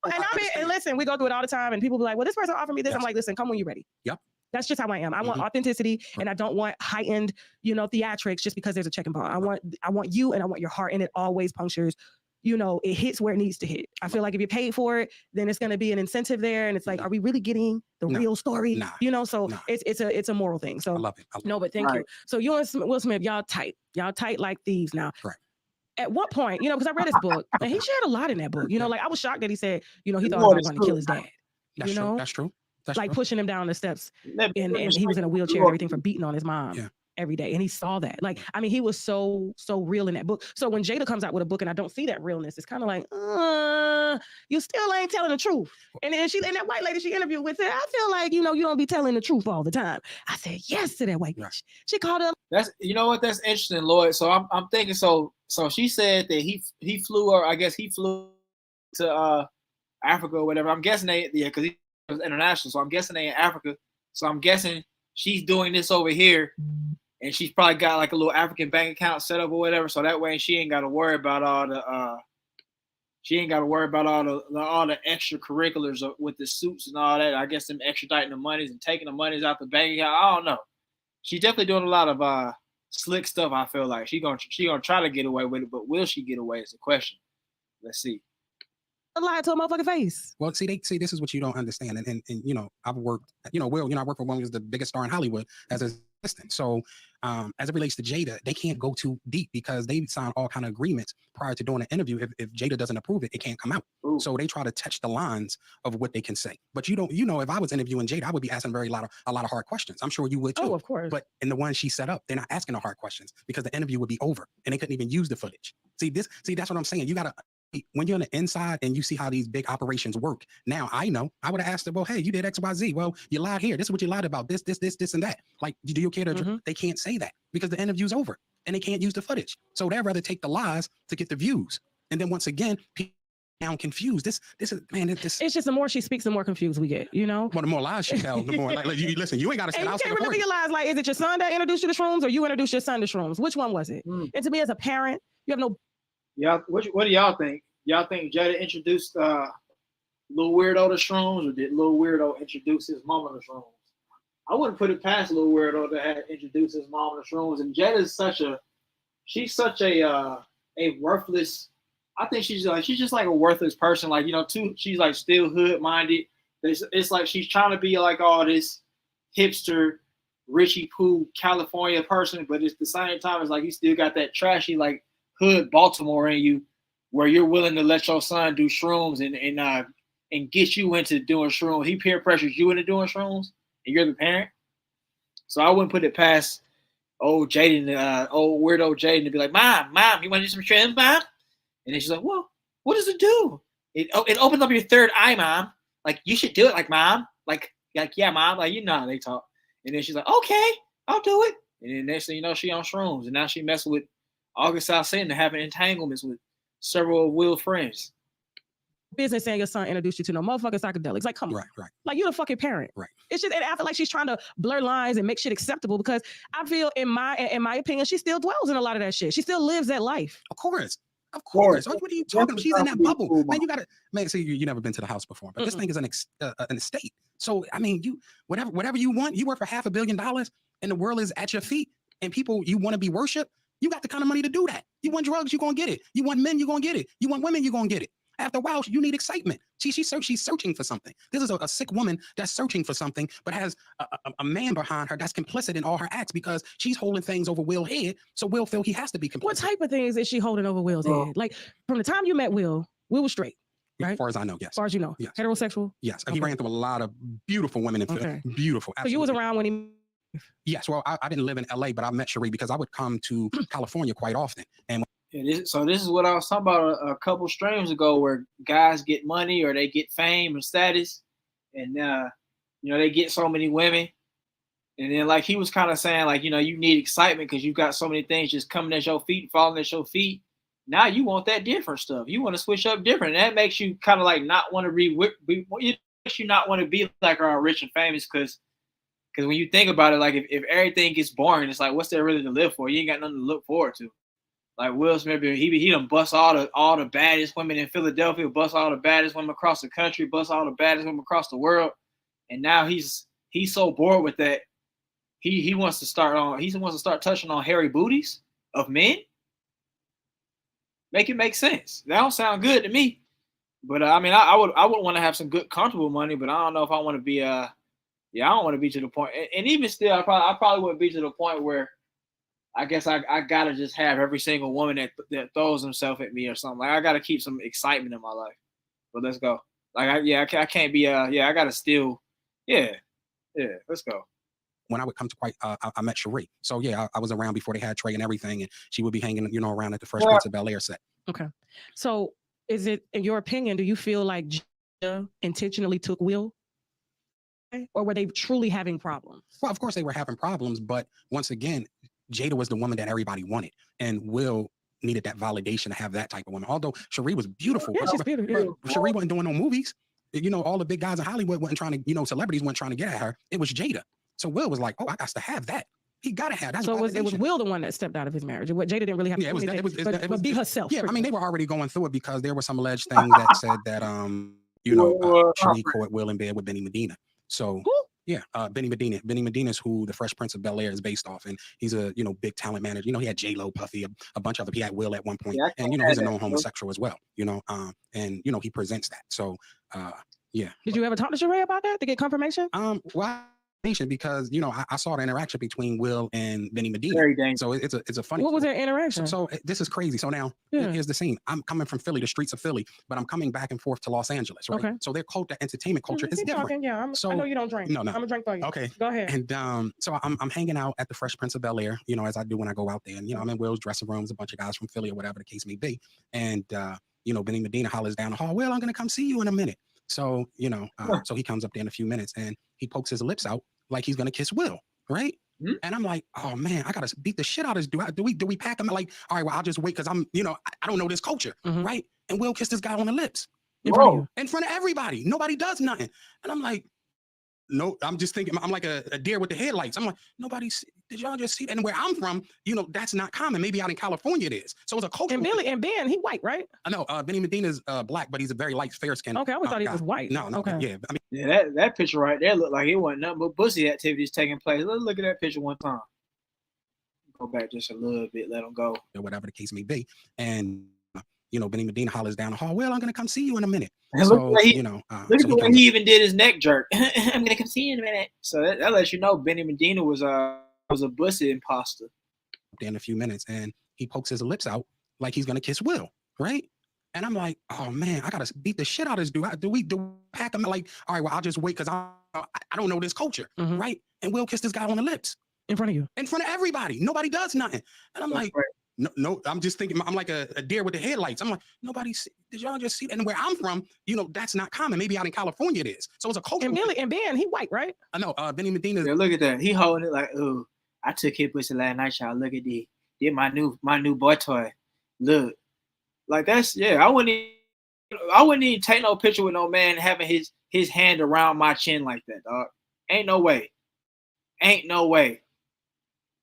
And listen, we go through it all the time, and people be like, "Well, this person offered me this." Yes. I'm like, "Listen, come when you're ready." Yep. That's just how I am. I want authenticity, and I don't want high-end, theatrics just because there's a check and bond. I want you, and I want your heart, and it always punctures. It hits where it needs to hit. I feel like if you paid for it, then it's going to be an incentive there. And it's like, are we really getting the real story? Nah. So it's a moral thing. So I love it. No, but thank you. So you and Will Smith, y'all tight like thieves now. Right. At what point, because I read his book and he shared a lot in that book. Like I was shocked that he said, he thought he was going to kill his dad. That's true. That's like true. Pushing him down the steps and he was in a wheelchair and everything for beating on his mom. Yeah. Every day. And he saw that. Like, I mean, he was so real in that book. So when Jada comes out with a book and I don't see that realness, it's kind of like, you still ain't telling the truth. And then that white lady she interviewed with said, I feel like, you don't be telling the truth all the time. I said yes to that white bitch. She called her. That's, what, that's interesting, Lloyd. So I'm thinking, so she said that he flew, or I guess he flew to Africa or whatever. I'm guessing because he was international. So I'm guessing they in Africa. So I'm guessing she's doing this over here. And she's probably got like a little African bank account set up or whatever, so that way she ain't got to worry about all the extracurriculars with the suits and all that. I guess them extraditing the monies and taking the monies out the bank account. I don't know. She's definitely doing a lot of slick stuff. I feel like she gonna try to get away with it, but will she get away is the question. Let's see. Lie to a motherfucking face. Well, see, this is what you don't understand, and I've worked, I work for one who's the biggest star in Hollywood as a assistant. So, as it relates to Jada, they can't go too deep because they sign all kind of agreements prior to doing an interview. If Jada doesn't approve it, it can't come out. Ooh. So they try to touch the lines of what they can say. But if I was interviewing Jada, I would be asking a lot of hard questions. I'm sure you would too. Oh, of course. But in the one she set up, they're not asking the hard questions because the interview would be over and they couldn't even use the footage. See, that's what I'm saying. You gotta. When you're on the inside and you see how these big operations work, now I know I would have asked them, well, hey, you did X, Y, Z. Well, you lied here. This is what you lied about. This, and that. Like, do you care to? They can't say that because the interview's over and they can't use the footage. So they'd rather take the lies to get the views. And then once again, people now confused. This is, man. It's just the more she speaks, the more confused we get. Well, the more lies she tells, the more like you listen. You ain't got to stand out. You can't remember your lies. Like, is it your son that introduced you to shrooms, or you introduced your son to shrooms? Which one was it? And to me, as a parent, you have no. Yeah. What do y'all think? Y'all think Jada introduced Lil Weirdo to shrooms, or did Lil Weirdo introduce his mama to shrooms? I wouldn't put it past Lil Weirdo to have introduced his mama to shrooms. And Jada's she's such a worthless. I think she's just like a worthless person. Like, she's like still hood minded. It's like she's trying to be like all this hipster, Richie Poo California person, but it's the same time it's like you still got that trashy like hood Baltimore in you, where you're willing to let your son do shrooms and get you into doing shrooms. He peer pressures you into doing shrooms, and you're the parent. So I wouldn't put it past old Jaden, old weirdo Jaden, to be like, Mom, you want to do some shrooms, Mom? And then she's like, well, what does it do? It opens up your third eye, Mom. Like, you should do it, like, Mom. Like, yeah, Mom. Like, how they talk. And then she's like, okay, I'll do it. And then next thing you know, she on shrooms. And now she messing with August Alsina and having entanglements with several of Will's friends. Business saying your son introduced you to no motherfucking psychedelics. Like, come on. Right. Like, you're the fucking parent. Right. It's just, and I feel like she's trying to blur lines and make shit acceptable, because I feel, in my opinion, she still dwells in a lot of that shit. She still lives that life. Of course. What are you talking about? She's in that bubble. Cool, man, you got to, man, see, you never been to the house before, but this thing is an estate. So, I mean, whatever you want, you work for $500 million and the world is at your feet, and people, you want to be worshiped, you got the kind of money to do that. You want drugs, you're going to get it. You want men, you're going to get it. You want women, you're going to get it. After a while, you need excitement. She's searching for something. This is a sick woman that's searching for something, but has a man behind her that's complicit in all her acts, because she's holding things over Will's head. So Will feel he has to be complicit. What type of things is she holding over Will's head? Like, from the time you met Will was straight, right? As far as I know, yes. As far as you know, yes. Heterosexual? Yes. Okay. He ran through a lot of beautiful women in Philly. Beautiful. Absolutely. So you was around when he... Yes. Well, I didn't live in LA, but I met Cherie because I would come to California quite often. And so this is what I was talking about a couple streams ago, where guys get money or they get fame and status, and they get so many women, and then like he was kind of saying, like, you need excitement because you've got so many things just coming at your feet, falling at your feet. Now you want that different stuff. You want to switch up different, and that makes you kind of like not want to it makes you not want to be like rich and famous, because when you think about it, like if everything gets boring, it's like, what's there really to live for? You ain't got nothing to look forward to. Like Will Smith, he done bust all the baddest women in Philadelphia, bust all the baddest women across the country, bust all the baddest women across the world, and now he's so bored with that, he wants to start touching on hairy booties of men. Make it make sense. That don't sound good to me. But I mean, I would want to have some good, comfortable money, but I don't know if I want to be I don't want to be to the point, and even still, I probably wouldn't be to the point where I guess I gotta just have every single woman that throws himself at me or something. Like, I gotta keep some excitement in my life. But let's go. Like, I can't be I gotta still, let's go. When I would come to I met Cherie. So yeah, I was around before they had Trey and everything, and she would be hanging, around at the Fresh Prince of Bel-Air set. Okay. So is it, in your opinion, do you feel like Jada intentionally took Will? Or were they truly having problems? Well, of course they were having problems, but once again, Jada was the woman that everybody wanted, and Will needed that validation to have that type of woman. Although Cherie was beautiful. Yeah, she's beautiful. Cherie wasn't doing no movies. All the big guys in Hollywood wasn't trying to, celebrities weren't trying to get at her. It was Jada. So Will was like, oh, I got to have that. He got to have that. So it was Will the one that stepped out of his marriage. What Jada didn't really have to do anything, but be herself. Yeah, I mean, they were already going through it because there were some alleged things that said that, Cherie caught Will in bed with Benny Medina. So... Yeah, Benny Medina. Benny Medina is who the Fresh Prince of Bel-Air is based off, and he's a big talent manager. He had J-Lo, Puffy, a bunch of them. He had Will at one point, and he's a known homosexual as well. And he presents that. So, yeah. Did you ever talk to Sheree about that to get confirmation? Well, because I saw the interaction between Will and Benny Medina. Very dangerous. So it's a funny. What was their interaction? So this is crazy. So now here's the scene. I'm coming from Philly, the streets of Philly, but I'm coming back and forth to Los Angeles. Right? Okay. So their entertainment culture is different. Talking, yeah. I know you don't drink. No. I'm gonna drink for you. Okay. Go ahead. And so I'm hanging out at the Fresh Prince of Bel-Air, as I do when I go out there. And I'm in Will's dressing rooms, a bunch of guys from Philly or whatever the case may be. And Benny Medina hollers down the hall, Will, I'm gonna come see you in a minute. So so he comes up there in a few minutes and he pokes his lips out like he's gonna kiss Will, right? Mm-hmm. And I'm like, oh man, I gotta beat the shit out of this. Do we pack him? Like, all right, well, I'll just wait because I'm, I don't know this culture, right? And Will kissed this guy on the lips in front of everybody. Nobody does nothing. And I'm like, no, I'm just thinking, I'm like a deer with the headlights. I'm like, did y'all just see that? And where I'm from, that's not common. Maybe out in California it is. So it's a cultural. And Ben, he white, right? I know. Benny Medina's black, but he's a very light, fair skin. Okay, I always thought he was white. No, okay. Yeah, I mean, yeah, that picture right there looked like it wasn't nothing but pussy activities taking place. Let's look at that picture one time. Go back just a little bit, let him go. Or whatever the case may be. And Benny Medina hollers down the hall, well, I'm gonna come see you in a minute. And so, look at the way he even did his neck jerk. I'm gonna come see you in a minute. So that lets you know Benny Medina was a pussy imposter. In a few minutes, and he pokes his lips out like he's gonna kiss Will, right? And I'm like, oh man, I gotta beat the shit out of this dude. Do we pack him? Like, all right, well, I'll just wait because I don't know this culture, right? And Will kissed this guy on the lips in front of you, in front of everybody. Nobody does nothing, and I'm like, no. I'm just thinking, I'm like a deer with the headlights. I'm like, did y'all just see that? And where I'm from, that's not common. Maybe out in California it is. So it's a culture. And Ben, he white, right? I know. Benny Medina. Yeah, look at that. He holding it like, oh, I took his pussy last night, y'all. Look at this. Did my new boy toy. Look, like that's I wouldn't even take no picture with no man having his hand around my chin like that, dog. Ain't no way.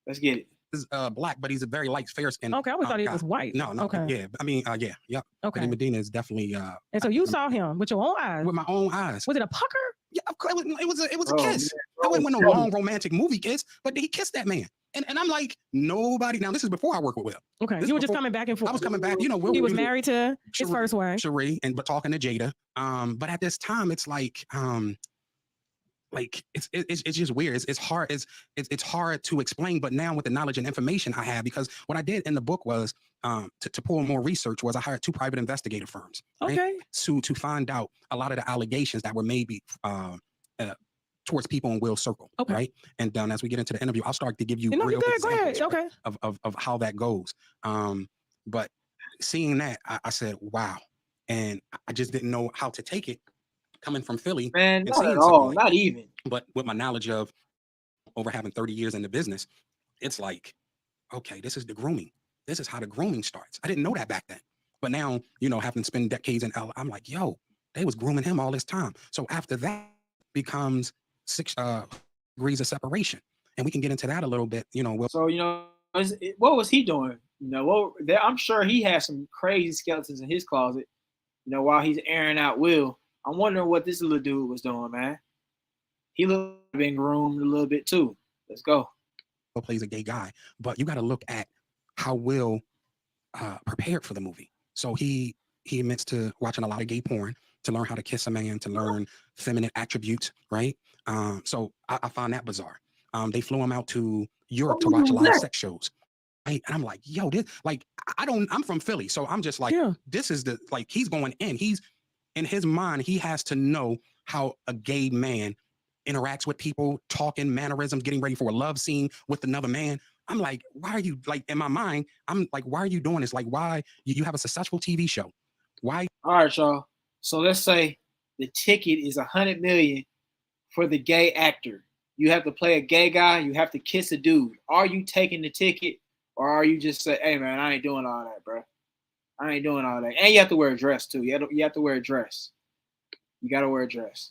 Let's get it. Is black, but he's a very light, fair skin. Okay, I always thought he was white. No. Okay. Yeah, I mean, yeah. Okay. Benny Medina is definitely. And so you saw him with your own eyes. With my own eyes. Was it a pucker? Yeah, of course. It was a kiss. I wouldn't want no long romantic movie kiss, but he kissed that man. And I'm like, nobody. Now, this is before I work with Will. Okay. You were just coming back and forth. I was coming back. Will, he was married to his first wife. Cherie, but talking to Jada. But at this time, it's like it's just weird. It's hard. It's hard to explain. But now with the knowledge and information I have, because what I did in the book was to pull more research was I hired 2 private investigator firms. Right? Okay. To find out a lot of the allegations that were maybe towards people in Will's circle. Okay. Right. And then as we get into the interview, I'll start to give you real examples okay. of how that goes. But seeing that, I said, wow. And I just didn't know how to take it coming from Philly. Man, not at all. Not even. But with my knowledge of over having 30 years in the business, it's like, okay, this is the grooming. This is how the grooming starts. I didn't know that back then. But now, having spent decades in LA, I'm like, yo, they was grooming him all this time. So after that becomes 6 degrees of separation. And we can get into that a little bit, So, what was he doing? I'm sure he had some crazy skeletons in his closet, while he's airing out Will. I'm wondering what this little dude was doing, man. He looked like been groomed a little bit too. Let's go. Will plays a gay guy, but you got to look at how Will prepared for the movie. So he admits to watching a lot of gay porn to learn how to kiss a man, to learn feminine attributes, right? So I find that bizarre. They flew him out to Europe to watch a lot of sex shows. Right? And I'm like, yo, this, like, I'm from Philly. So I'm just like, this is he's going in. He's in his mind, he has to know how a gay man interacts with people, talking, mannerisms, getting ready for a love scene with another man. I'm like, why are you, like, in my mind, I'm like, why are you doing this? Like, why you have a successful TV show? Why? All right, y'all. So let's say the ticket is $100 million for the gay actor. You have to play a gay guy. You have to kiss a dude. Are you taking the ticket, or are you just say, hey man, I ain't doing all that, bro. I ain't doing all that. And you have to wear a dress too. You have to wear a dress. You got to wear a dress.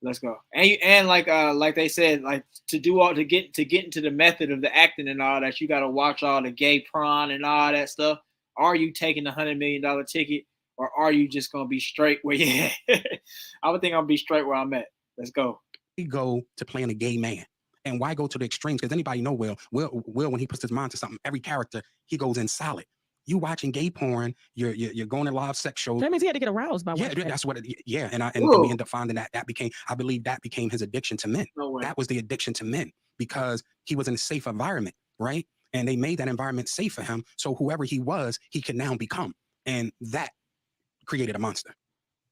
Let's go. And like they said, like to get into the method of the acting and all that, you got to watch all the gay prawn and all that stuff. Are you taking the $100 million ticket, or are you just gonna be straight where you at? I would think I'll be straight where I'm at. Let's go. We go to playing a gay man. And why go to the extremes? Because anybody know Will, when he puts his mind to something, every character, he goes in solid. You watching gay porn, you're going to live sex shows. That means he had to get aroused by that's what and we end up finding that became, I believe that became his addiction to men. No way. That was the addiction to men, because he was in a safe environment, right? And they made that environment safe for him. So whoever he was, he could now become. And that created a monster.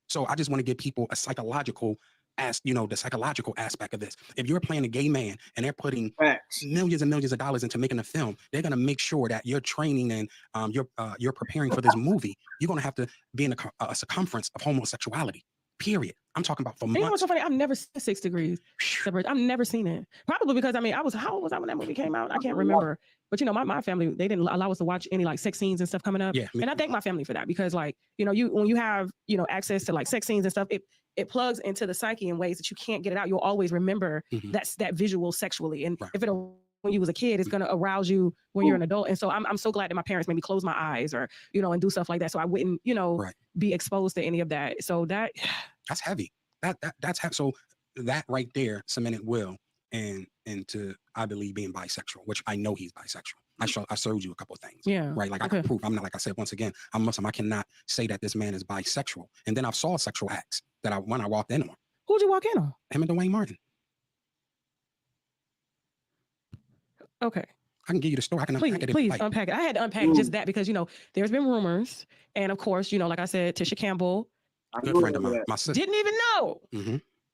So I just want to give people a psychological the psychological aspect of this. If you're playing a gay man and they're putting millions and millions of dollars into making a film, they're going to make sure that you're training and you're preparing for this movie. You're going to have to be in a circumference of homosexuality, Period. I'm talking about for months. You know what's so funny? I've never seen 6 Degrees Separate. I've never seen it. Probably because how old was I when that movie came out? I can't remember. But my family, they didn't allow us to watch any like sex scenes and stuff coming up. Yeah, and I thank my family for that because like, when you have, access to like sex scenes and stuff, it plugs into the psyche in ways that you can't get it out. You'll always remember that visual sexually. And if when you was a kid, it's going to arouse you when you're an adult. And so I'm so glad that my parents made me close my eyes or, and do stuff like that. So I wouldn't, be exposed to any of that. So that's heavy. That's heavy. So that right there cemented Will into, I believe, being bisexual, which I know he's bisexual. I showed you a couple of things. Yeah. Right. Like I can prove. I'm not, like I said, once again, I'm Muslim. I cannot say that this man is bisexual. And then I saw sexual acts when I walked in on. Who'd you walk in on? Him and Dwayne Martin. Okay. I can give you the story. I can unpack it. Please unpack it. I had to unpack just that because, there's been rumors. And of course, like I said, Tisha Campbell. Good friend of mine. My sister. Didn't even know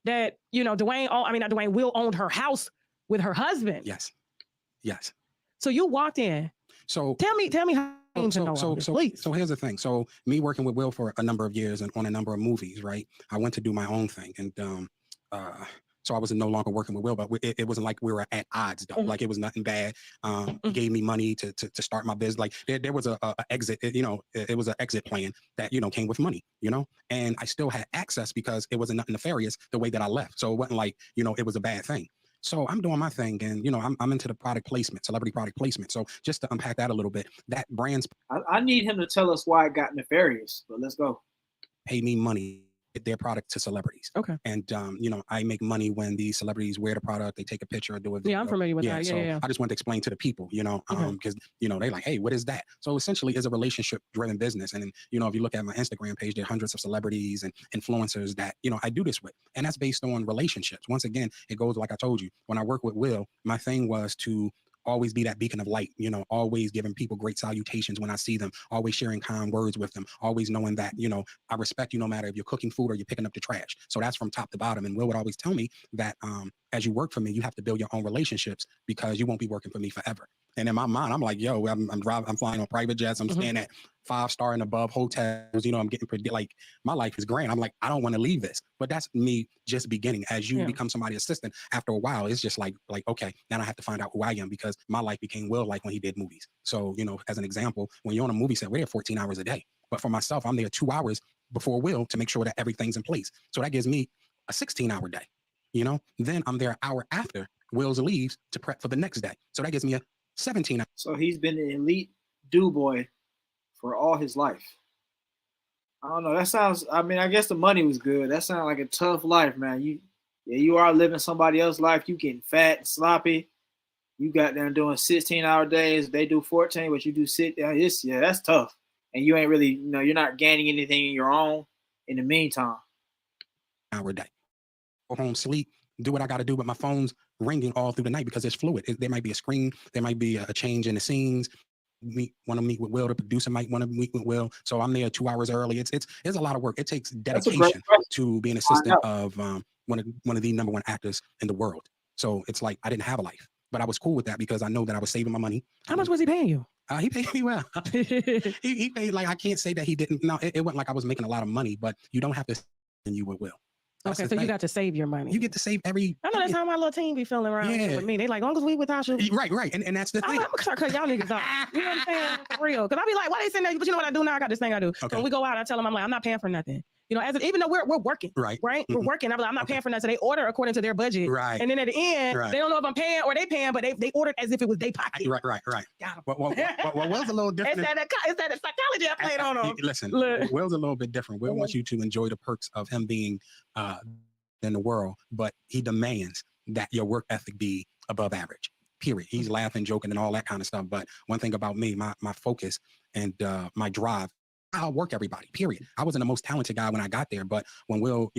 that, Will owned her house with her husband. Yes. So you walked in. So tell me how So here's the thing. So me working with Will for a number of years and on a number of movies, right? I went to do my own thing. And so I was no longer working with Will, but it wasn't like we were at odds though. Like it was nothing bad. He gave me money to start my business. Like there was a exit, it was an exit plan that, came with money, and I still had access because it wasn't nothing nefarious the way that I left. So it wasn't like, it was a bad thing. So I'm doing my thing and, I'm into the product placement, celebrity product placement. So just to unpack that a little bit, that brand's. I need him to tell us why it got nefarious, but let's go. Pay me money. Their product to celebrities. Okay. And I make money when these celebrities wear the product, they take a picture or do a video. Yeah, I'm familiar with that. Yeah. I just want to explain to the people, because they like, hey, what is that? So essentially it's a relationship driven business. And if you look at my Instagram page, there are hundreds of celebrities and influencers that, I do this with. And that's based on relationships. Once again, it goes like I told you, when I work with Will, my thing was to always be that beacon of light, always giving people great salutations when I see them, always sharing kind words with them, always knowing that, I respect you no matter if you're cooking food or you're picking up the trash. So that's from top to bottom. And Will would always tell me that as you work for me, you have to build your own relationships because you won't be working for me forever. And in my mind, I'm like, yo, I'm flying on private jets. I'm staying at 5-star and above hotels. I'm getting like my life is grand. I'm like, I don't want to leave this, but that's me just beginning. As you become somebody's assistant, after a while, it's just like, okay, now I have to find out who I am because my life became Will like when he did movies. So, as an example, when you're on a movie set, we're there 14 hours a day. But for myself, I'm there 2 hours before Will to make sure that everything's in place. So that gives me a 16-hour day. Then I'm there an hour after Will's leaves to prep for the next day. So that gives me a 17 hours. So he's been an elite do boy for all his life. I don't know. That sounds, I guess the money was good. That sounds like a tough life, man. You are living somebody else's life. You getting fat and sloppy. You got them doing 16-hour days. They do 14, but you do 6. Yeah, that's tough. And you ain't really, you're not gaining anything in your own in the meantime. Hour day. Go home, sleep, do what I got to do, but my phone's ringing all through the night because it's fluid. There might be a screen. There might be a change in the scenes. Want to meet with Will. The producer might want to meet with Will. So I'm there 2 hours early. It's a lot of work. It takes dedication to be an assistant of one of the number one actors in the world. So it's like I didn't have a life, but I was cool with that because I know that I was saving my money. How much was he paying you? He paid me well. he paid like I can't say that he didn't. No, it wasn't like I was making a lot of money, but you don't have to. And you with Will. That's okay, so you got to save your money. You get to save every. I know that's how my little team be feeling around with me. They like, long as we with Tasha. Right. And that's the thing. I'm gonna start cutting y'all niggas off. You know what I'm saying? For real. Because I be like, why they saying that? But you know what I do now? I got this thing I do. Okay. When we go out, I tell them, I'm like, I'm not paying for nothing. Even though we're working, right? Mm-hmm. We're working. I'm not paying for nothing. So they order according to their budget, right? And then at the end, they don't know if I'm paying or they paying, but they ordered as if it was their pocket, right. Got Well, Will's a little different. It's that psychology I played on them. Listen, Will's a little bit different. Will wants you to enjoy the perks of him being in the world, but he demands that your work ethic be above average. Period. He's laughing, joking, and all that kind of stuff. But one thing about me, my focus and my drive. I'll work everybody, period. I wasn't the most talented guy when I got there, but when Will,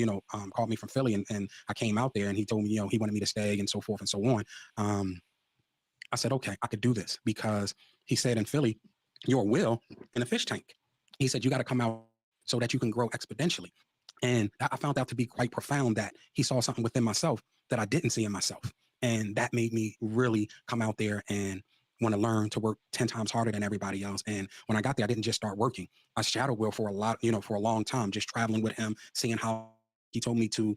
called me from Philly and I came out there and he told me, he wanted me to stay and so forth and so on. I said, okay, I could do this because he said in Philly, you're Will in a fish tank. He said, you got to come out so that you can grow exponentially. And I found that to be quite profound that he saw something within myself that I didn't see in myself. And that made me really come out there and want to learn to work 10 times harder than everybody else. And when I got there, I didn't just start working. I shadowed Will for a long time, just traveling with him, seeing how He told me to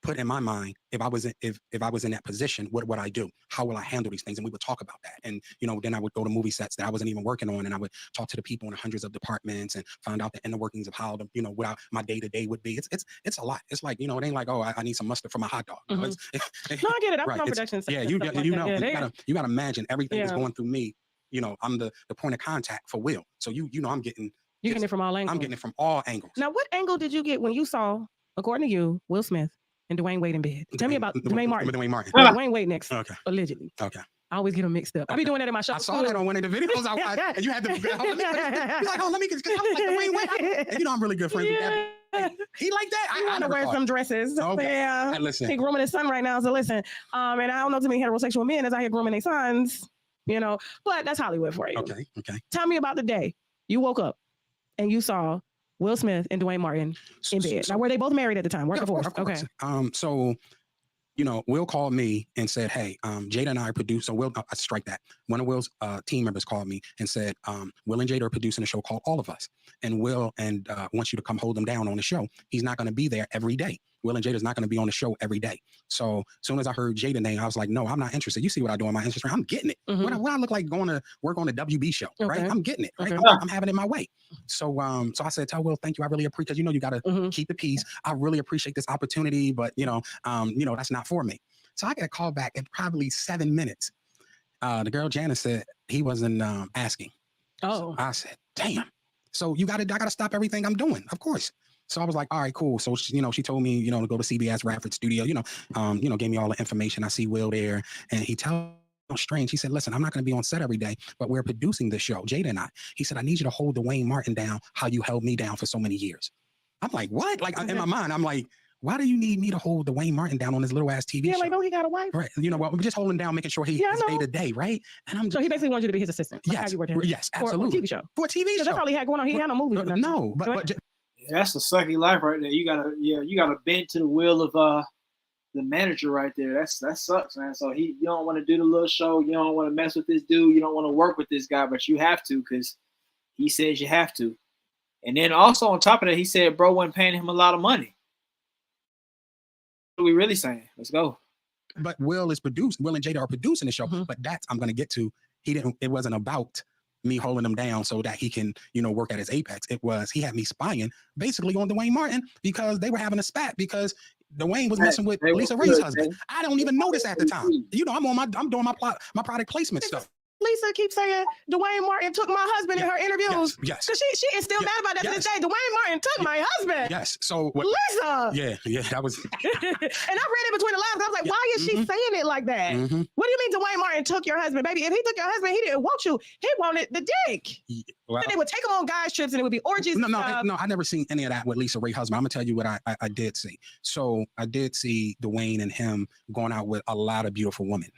put in my mind, if I was in that position, what would I do? How will I handle these things? And we would talk about that. And then I would go to movie sets that I wasn't even working on, and I would talk to the people in hundreds of departments and find out the inner workings of how what my day to day would be. It's a lot. It's like it ain't like, oh, I need some mustard for my hot dog. No, I get it. I'm from production. Yeah, you gotta imagine everything that's going through me. I'm the point of contact for Will. So I'm getting. You're getting it from all angles. I'm getting it from all angles. Now, what angle did you get when you saw, according to you, Will Smith and Dwayne Wade in bed? Tell me about Dwayne Martin. Dwayne Wade next. Okay. Allegedly. Okay. I always get them mixed up. I be doing that in my show. I saw that on one of the videos I watched, and you had to. You're like, oh, let me get. I'm like Dwayne Wade. And I'm really good friends with that. He like that. I want to wear some dresses. Okay. Yeah. Hey, listen. He's grooming his son right now. So listen. And I don't know too many heterosexual men as I hear grooming their sons. But that's Hollywood for you. Okay. Tell me about the day you woke up and you saw Will Smith and Dwayne Martin in bed. Now, were they both married at the time? Okay. So, Will called me and said, hey, Jada and I are producing. So Will, I strike that. One of Will's team members called me and said, Will and Jada are producing a show called All of Us. And Will wants you to come hold him down on the show. He's not going to be there every day. Will and Jada's not going to be on the show every day. So as soon as I heard Jada name, I was like, no, I'm not interested. You see what I do in my Instagram? I'm getting it. Mm-hmm. What I look like going to work on the WB show, right? I'm getting it, right? Okay. I'm having it my way. So I said, tell Will, thank you. I really appreciate, you got to keep the peace. I really appreciate this opportunity, but that's not for me. So I got a call back in probably 7 minutes. The girl Janice said he wasn't asking. Oh. So I said, damn. So I gotta stop everything I'm doing, of course. So I was like, all right, cool. So she told me, to go to CBS Radford Studio, gave me all the information. I see Will there, and he tells strange. He said, listen, I'm not going to be on set every day, but we're producing this show, Jada and I. He said, I need you to hold Dwayne Martin down how you held me down for so many years. I'm like, what? Like in my mind, I'm like, why do you need me to hold Dwayne Martin down on this little ass TV show? Like, oh, he got a wife. Right. We're just holding down, making sure he's day to day, right? And so he basically wanted you to be his assistant. Yes. Yes, absolutely. For a TV show. For a TV show. That's all he had going on. He had no movie. No, but that's a sucky life right there. You gotta bend to the will of the manager right there. That sucks, man. So you don't want to do the little show. You don't want to mess with this dude. You don't want to work with this guy, but you have to because he says you have to. And then also on top of that, he said bro wasn't paying him a lot of money. What are we really saying? Let's go. But Will and Jada are producing the show. But that's I'm gonna get to. It wasn't about me holding him down so that he can, work at his apex. It was he had me spying basically on Dwayne Martin because they were having a spat because Dwayne was messing with Lisa Ray's husband. I don't even notice at the time. I'm doing my product placement stuff. Lisa keeps saying Dwayne Martin took my husband in her interviews. Yes. Because she is still mad about that to this day. Dwayne Martin took my husband. Yes. So what, Lisa. Yeah, that was. And I read it between the lines. I was like, why is she saying it like that? What do you mean Dwayne Martin took your husband, baby? If he took your husband, he didn't want you. He wanted the dick. Well, so they would take him on guys trips and it would be orgies. No, I never seen any of that with Lisa Ray's husband. I'm gonna tell you what I did see. So I did see Dwayne and him going out with a lot of beautiful women.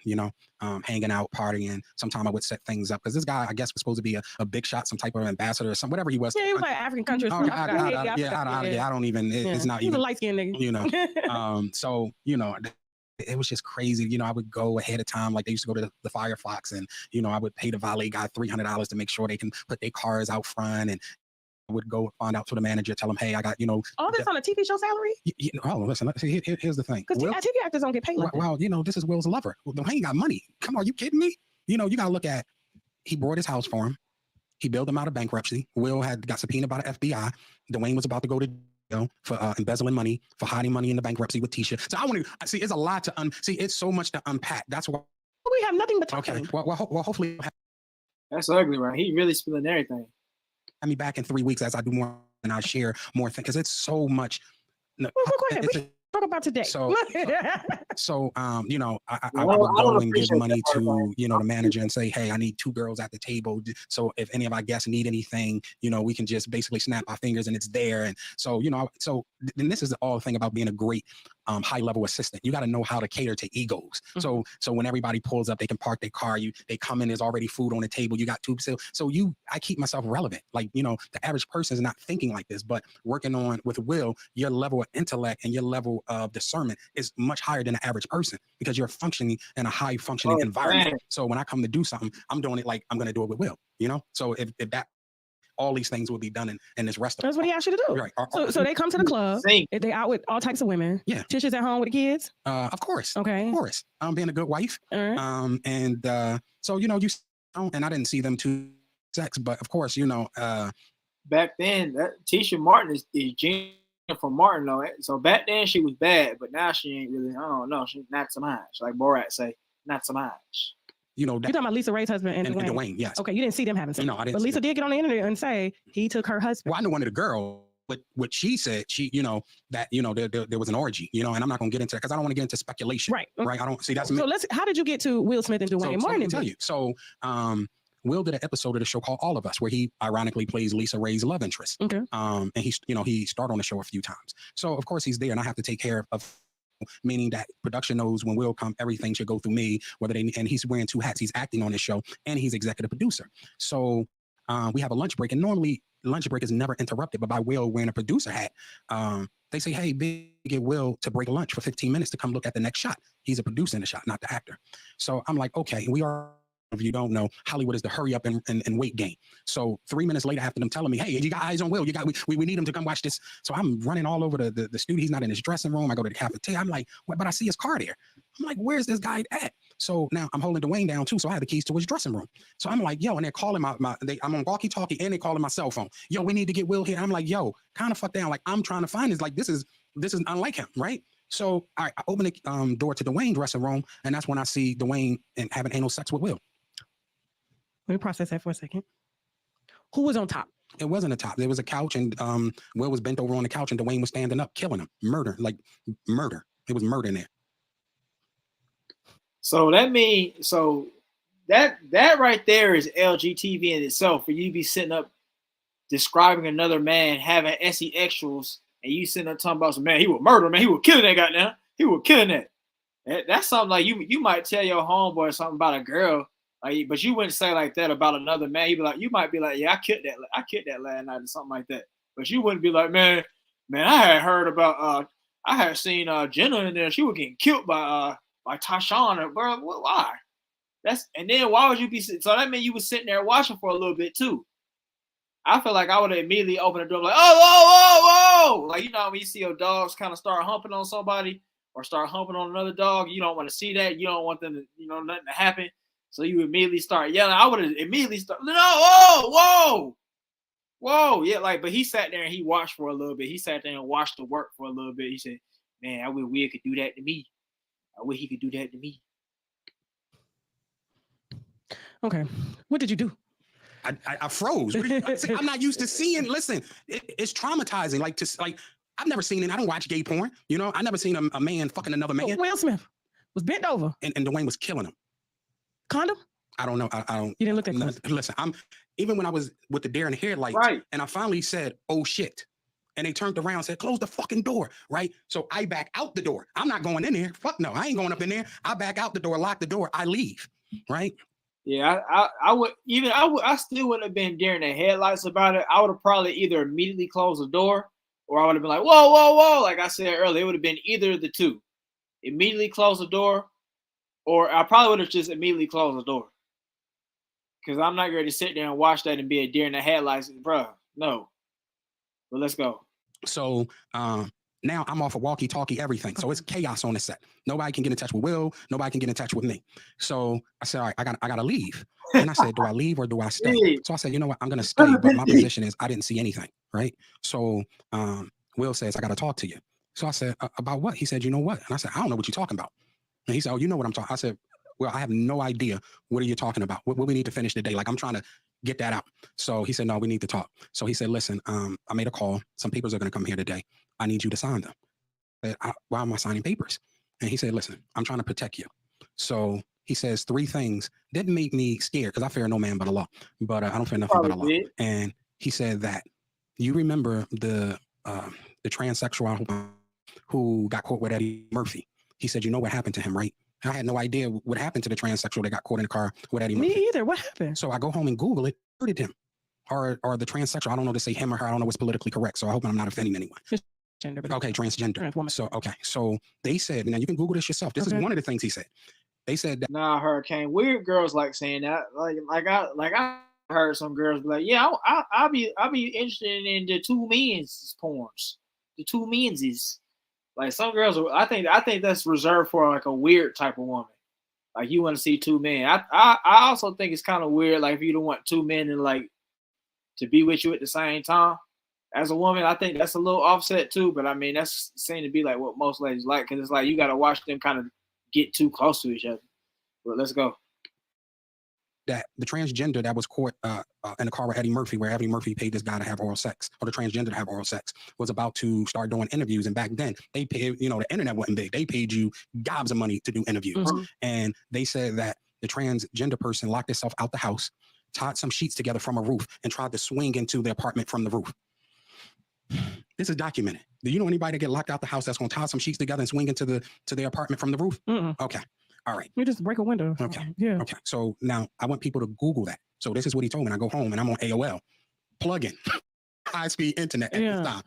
Hanging out, partying. Sometimes I would set things up because this guy, I guess, was supposed to be a big shot, some type of ambassador or whatever he was. Yeah, he was like African country. I don't even. It's not even. He's a light skinned nigga. So it was just crazy. I would go ahead of time, like they used to go to the Firefox, and I would pay the valet guy $300 to make sure they can put their cars out front, and I would go find out to the manager, tell him, hey, I got, all this on a TV show salary? Listen, here's the thing. Because TV actors don't get paid like that. Well, this is Will's lover. Well, Dwayne got money. Come on, are you kidding me? You got to look at, he bought his house for him. He bailed him out of bankruptcy. Will had got subpoenaed by the FBI. Dwayne was about to go to jail for embezzling money, for hiding money in the bankruptcy with Tisha. So I want to see, it's a lot to it's so much to unpack. That's why. We have nothing but talking. Okay. Well, hopefully. That's ugly, right? He really spilling everything. Me back in 3 weeks as I do more and I share more things because it's so much. Go ahead. We talk about today. I would go and give money to the manager and say, hey, I need 2 girls at the table. So if any of our guests need anything, we can just basically snap our fingers and it's there. And so then this is all the thing about being a great high level assistant. You got to know how to cater to egos. So when everybody pulls up, they can park their car. They come in, there's already food on the table. You got tubes. So I keep myself relevant. Like, the average person is not thinking like this, but working on with Will, your level of intellect and your level of discernment is much higher than the average person because you're functioning in a high functioning environment. Man. So when I come to do something, I'm doing it like I'm going to do it with Will, So if that all these things will be done in this restaurant. That's what he asked you to do. Right. So they come to the club. If they out with all types of women. Yeah. Tisha's at home with the kids. Of course. Okay. Of course. I'm being a good wife. All right. And so you and I didn't see them to sex, but of course back then that Tisha Martin is Jennifer Martin though. So back then she was bad, but now she ain't really. I don't know. She's not so much. Like Borat say, not so much. You're talking about Lisa Ray's husband and Dwayne, yes. Okay, you didn't see them having sex. No, I didn't. But Lisa did get on the internet and say he took her husband. Well, I know one of the girls, but what she said, that there was an orgy, and I'm not gonna get into it because I don't want to get into speculation. Right. Right. I don't see that's. So how did you get to Will Smith and Dwayne Martin? Let me tell you. So Will did an episode of the show called All of Us, where he ironically plays Lisa Ray's love interest. Okay. And he starred on the show a few times. So of course he's there, and I have to take care of. Meaning that production knows when Will come, everything should go through me. And he's wearing two hats. He's acting on this show, and he's executive producer. So we have a lunch break, and normally lunch break is never interrupted. But by Will wearing a producer hat, they say, "Hey, get Will to break lunch for 15 minutes to come look at the next shot." He's a producer in the shot, not the actor. So I'm like, okay, we are. If you don't know, Hollywood is the hurry up and wait game. So 3 minutes later, after them telling me, "Hey, you got eyes on Will? We need him to come watch this." So I'm running all over the studio. He's not in his dressing room. I go to the cafeteria. I'm like, "What?" But I see his car there. I'm like, "Where's this guy at?" So now I'm holding Dwayne down too. So I have the keys to his dressing room. So I'm like, "Yo," and they're calling I'm on walkie-talkie and they're calling my cell phone. "Yo, we need to get Will here." I'm like, "Yo, kind of fuck down." Like I'm trying to find this. Like this is unlike him, right? So I open the door to Dwayne's dressing room, and that's when I see Dwayne and having anal sex with Will. Let me process that for a second. Who was on top? It wasn't a top. There was a couch, and Will was bent over on the couch, and Dwayne was standing up, killing him. Murder. It was murder in there. So that means that right there is LGTV in itself. For you to be sitting up describing another man having SE extras, and you sitting up talking about some man, he would murder, man, he would kill that guy now. He would killing that. That's something like you might tell your homeboy something about a girl. Like, but you wouldn't say like that about another man. You might be like, "Yeah, I killed that last night," or something like that. But you wouldn't be like, man, I had heard about, I had seen Jenna in there. She was getting killed by Tyshawn. Bro, why? And then why would you be? So that means you was sitting there watching for a little bit too. I feel like I would have immediately opened the door like, "Oh, whoa!" Like when you see your dogs kind of start humping on somebody or start humping on another dog, you don't want to see that. You don't want them to, nothing to happen. So you immediately start yelling. I would have immediately started, "No, whoa. Yeah, but he sat there and he watched for a little bit. He sat there and watched the work for a little bit. He said, "Man, I wish Will could do that to me. I wish he could do that to me." Okay. What did you do? I froze. I'm not used to seeing, listen, it's traumatizing. I've never seen it. I don't watch gay porn. I never seen a man fucking another man. Will Smith was bent over. And Dwayne was killing him. Condom? I don't know. I don't. You didn't look that close. Listen, even when I was with the deer in the headlights, right, and I finally said, "Oh shit," and they turned around and said, "Close the fucking door," right? So I back out the door. I'm not going in there. Fuck no, I ain't going up in there. I back out the door, lock the door, I leave, right? Yeah, I still wouldn't have been deer in the headlights about it. I would have probably either immediately closed the door, or I would have been like, whoa. Like I said earlier, it would have been either of the two. Immediately close the door, or I probably would have just immediately closed the door. Because I'm not going to sit there and watch that and be a deer in the headlights. Bruh, no. But let's go. So now I'm off of walkie-talkie, everything. So it's chaos on the set. Nobody can get in touch with Will. Nobody can get in touch with me. So I said, all right, I got to leave. And I said, do I leave or do I stay? So I said, you know what? I'm going to stay. But my position is I didn't see anything, right? So Will says, I got to talk to you. So I said, about what? He said, you know what? And I said, I don't know what you're talking about. And he said, oh, you know what I'm talking. I said, well, I have no idea. What are you talking about? What we need to finish the day? Like, I'm trying to get that out. So he said, no, we need to talk. So he said, listen, I made a call. Some papers are going to come here today. I need you to sign them. I said, why am I signing papers? And he said, listen, I'm trying to protect you. So he says 3 things that make me scared because I fear no man but Allah. But I don't fear nothing but Allah. And he said that you remember the transsexual who got caught with Eddie Murphy. He said, you know what happened to him, right? I had no idea what happened to the transsexual that got caught in the car with Eddie Murphy. Me either. What happened? So I go home and Google it, hurted him. Or the transsexual. I don't know to say him or her. I don't know what's politically correct. So I hope I'm not offending anyone. Gender, okay, transgender. So they said, now you can Google this yourself. This is one of the things he said. They said that Hurricane. Weird girls like saying that. Like I heard some girls be like, yeah, I'll be interested in the two men's porns, the two men's is like some girls. I think that's reserved for like a weird type of woman. Like you want to see two men. I also think it's kind of weird. Like if you don't want two men and like to be with you at the same time. As a woman, I think that's a little offset too. But I mean, that's seemed to be like what most ladies like because it's like you got to watch them kind of get too close to each other. But let's go. That the transgender that was caught in the car with Eddie Murphy, where Eddie Murphy paid this guy to have oral sex, or the transgender to have oral sex, was about to start doing interviews. And back then, they paid, the internet wasn't big. They paid you gobs of money to do interviews. Mm-hmm. And they said that the transgender person locked itself out the house, tied some sheets together from a roof, and tried to swing into the apartment from the roof. This is documented. Do you know anybody that get locked out the house that's going to tie some sheets together and swing into the apartment from the roof? Mm-mm. Okay. All right. You just break a window. Okay. Yeah. Okay. So now I want people to Google that. So this is what he told me. And I go home and I'm on AOL, plug in high-speed internet at this time.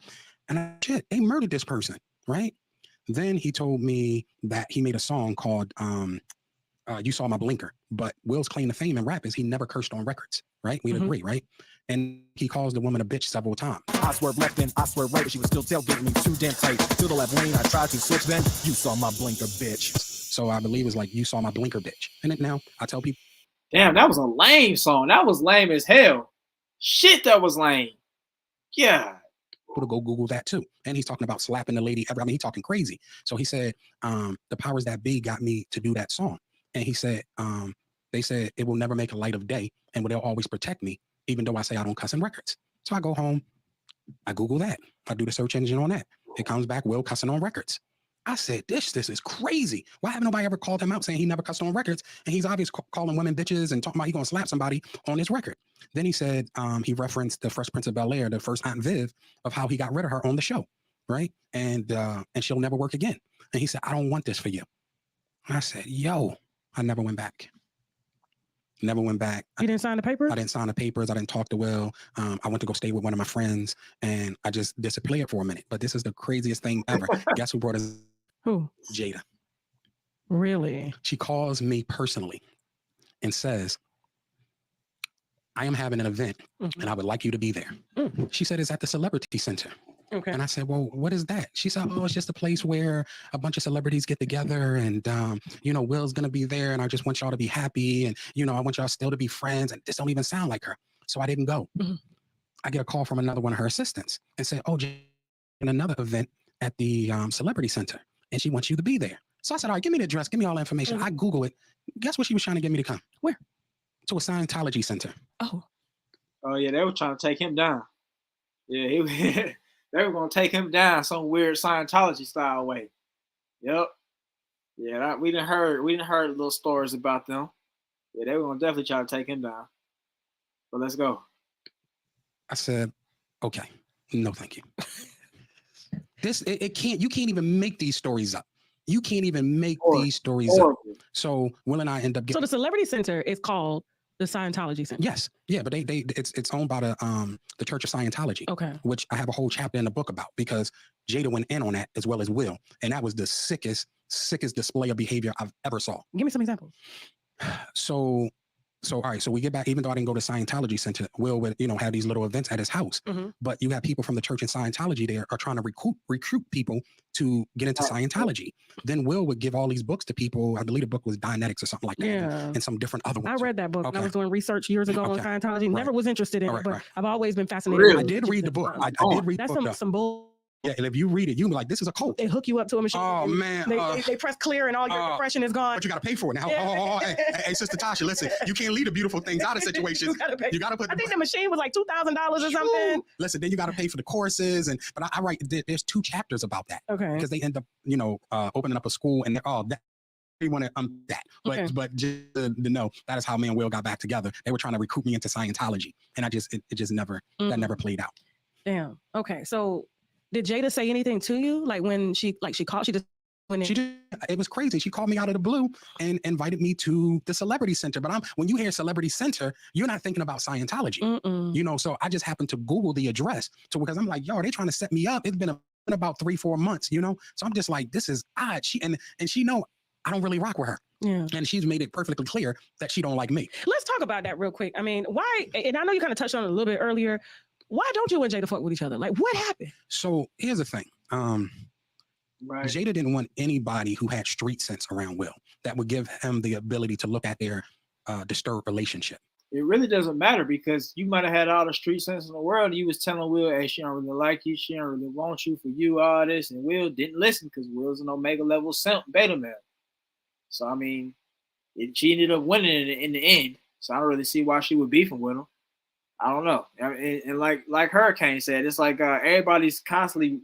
And shit, they murdered this person, right? Then he told me that he made a song called You Saw My Blinker. But Will's claim to fame in rap is he never cursed on records, right? We'd agree, right? And he calls the woman a bitch several times. I swerved left and I swerved right, but she was still tailgating me too damn tight. To the left lane, I tried to switch then. You saw my blinker, bitch. So I believe it's like, you saw my blinker, bitch. And then now I tell people. Damn, that was a lame song. That was lame as hell. Shit, that was lame. Yeah. To go Google that too. And he's talking about slapping the lady. I mean, he's talking crazy. So he said, the powers that be got me to do that song. And he said, they said it will never make a light of day and they'll always protect me, even though I say I don't cuss in records. So I go home, I Google that. I do the search engine on that. It comes back, Will cussing on records. I said, this is crazy. Why haven't nobody ever called him out saying he never cussed on records? And he's obviously calling women bitches and talking about he gonna slap somebody on his record. Then he said, he referenced the Fresh Prince of Bel-Air, the first Aunt Viv, of how he got rid of her on the show, right? And she'll never work again. And he said, I don't want this for you. And I said, yo, I never went back. Never went back. You didn't sign the papers? I didn't sign the papers. I didn't talk to Will. I went to go stay with one of my friends and I just disappeared for a minute. But this is the craziest thing ever. Guess who brought us? Who? Jada. Really? She calls me personally and says, I am having an event and I would like you to be there. She said, it's at the Celebrity Center. Okay. And I said, well, what is that? She said, oh, it's just a place where a bunch of celebrities get together and, Will's going to be there. And I just want y'all to be happy. And, I want y'all still to be friends. And this don't even sound like her. So I didn't go. I get a call from another one of her assistants and said, oh, in another event at the Celebrity Center. And she wants you to be there. So I said, all right, give me the address. Give me all the information. I Google it. Guess what she was trying to get me to come? Where? To a Scientology center. Oh, yeah, they were trying to take him down. Yeah, they were gonna take him down some weird Scientology style way. Yep. Yeah, we didn't heard little stories about them. Yeah, they were gonna definitely try to take him down. But let's go. I said, okay, no, thank you. You can't even make these stories up. You can't even make these stories up. So Will and I end up getting. So the Celebrity Center is called the Scientology Center. Yes, yeah, but it's owned by the Church of Scientology. Okay. Which I have a whole chapter in the book about because Jada went in on that as well as Will, and that was the sickest display of behavior I've ever saw. Give me some examples. So all right, so we get back, even though I didn't go to Scientology Center, Will would, have these little events at his house. But you have people from the church and Scientology there are trying to recruit people to get into Scientology. Then Will would give all these books to people. I believe the book was Dianetics or something like that. Yeah. And some different other ones. I read that book. Okay. I was doing research years ago on Scientology. Never was interested in it, but I've always been fascinated. Really? I did read the book. I did read the book. That's some bull. Yeah, and if you read it, you'll be like, this is a cult. They hook you up to a machine. Oh, man. They press clear and all your depression is gone. But you got to pay for it now. Hey, Sister Tasha, listen, you can't leave the beautiful things out of situations. You got to put. I think the machine was like $2,000 or something. Listen, then you got to pay for the courses. But I write, there's 2 chapters about that. Okay. Because they end up, opening up a school and they're all that. They want to that. But just to know, that is how me and Will got back together. They were trying to recruit me into Scientology. And it just never, that never played out. Damn. Okay. So did Jada say anything to you? Like when she called, it was crazy. She called me out of the blue and invited me to the Celebrity Center. But when you hear Celebrity Center, you're not thinking about Scientology. So I just happened to Google the address because I'm like, yo, they trying to set me up. It's been about 3-4 months, So I'm just like, this is odd. She I don't really rock with her. Yeah. And she's made it perfectly clear that she don't like me. Let's talk about that real quick. I mean, why, and I know you kind of touched on it a little bit earlier. Why don't you and Jada fuck with each other? Like, what happened? So here's the thing. Right. Jada didn't want anybody who had street sense around Will that would give him the ability to look at their disturbed relationship. It really doesn't matter because you might have had all the street sense in the world. And you was telling Will, hey, she don't really like you. She don't really want you for you, all this. And Will didn't listen because Will's an Omega level simp beta male. So, I mean, she ended up winning in the end. So I don't really see why she would beefing with him. I don't know. And like Hurricane said, it's like everybody's constantly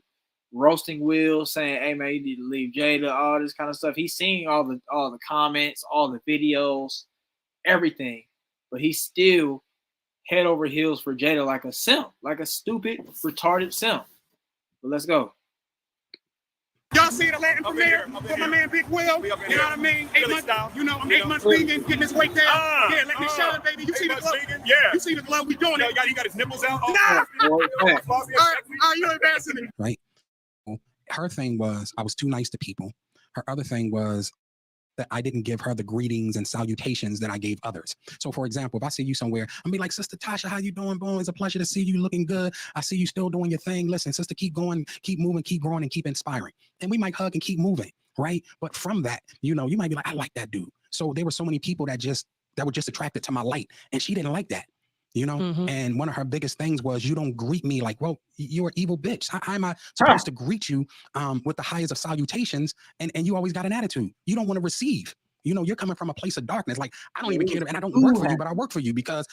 roasting Will, saying, hey, man, you need to leave Jada, all this kind of stuff. He's seeing all the comments, all the videos, everything. But he's still head over heels for Jada like a simp, like a stupid, retarded simp. But let's go. Y'all see the Latin premiere for my man Big Will? You know what I mean? 8 months, I'm 8 months vegan, getting his weight down. Yeah, let me shine, baby. You see the glove? Yeah. You see the glove? We doing it. He got his nipples out. Nah. You embarrassing me. Right? Her thing was I was too nice to people. Her other thing was that I didn't give her the greetings and salutations that I gave others. So, for example, if I see you somewhere, I'm be like, Sister Tasha, how you doing, boom? It's a pleasure to see you looking good. I see you still doing your thing. Listen, sister, keep going, keep moving, keep growing, and keep inspiring. And we might hug and keep moving, right? But from that, you might be like, I like that dude. So there were so many people that were just attracted to my light. And she didn't like that. And one of her biggest things was, you don't greet me like, well, you're an evil bitch. How am I supposed to greet you with the highest of salutations? And you always got an attitude. You don't want to receive. You're coming from a place of darkness. Like, I don't even care. And I don't work for you, but I work for you because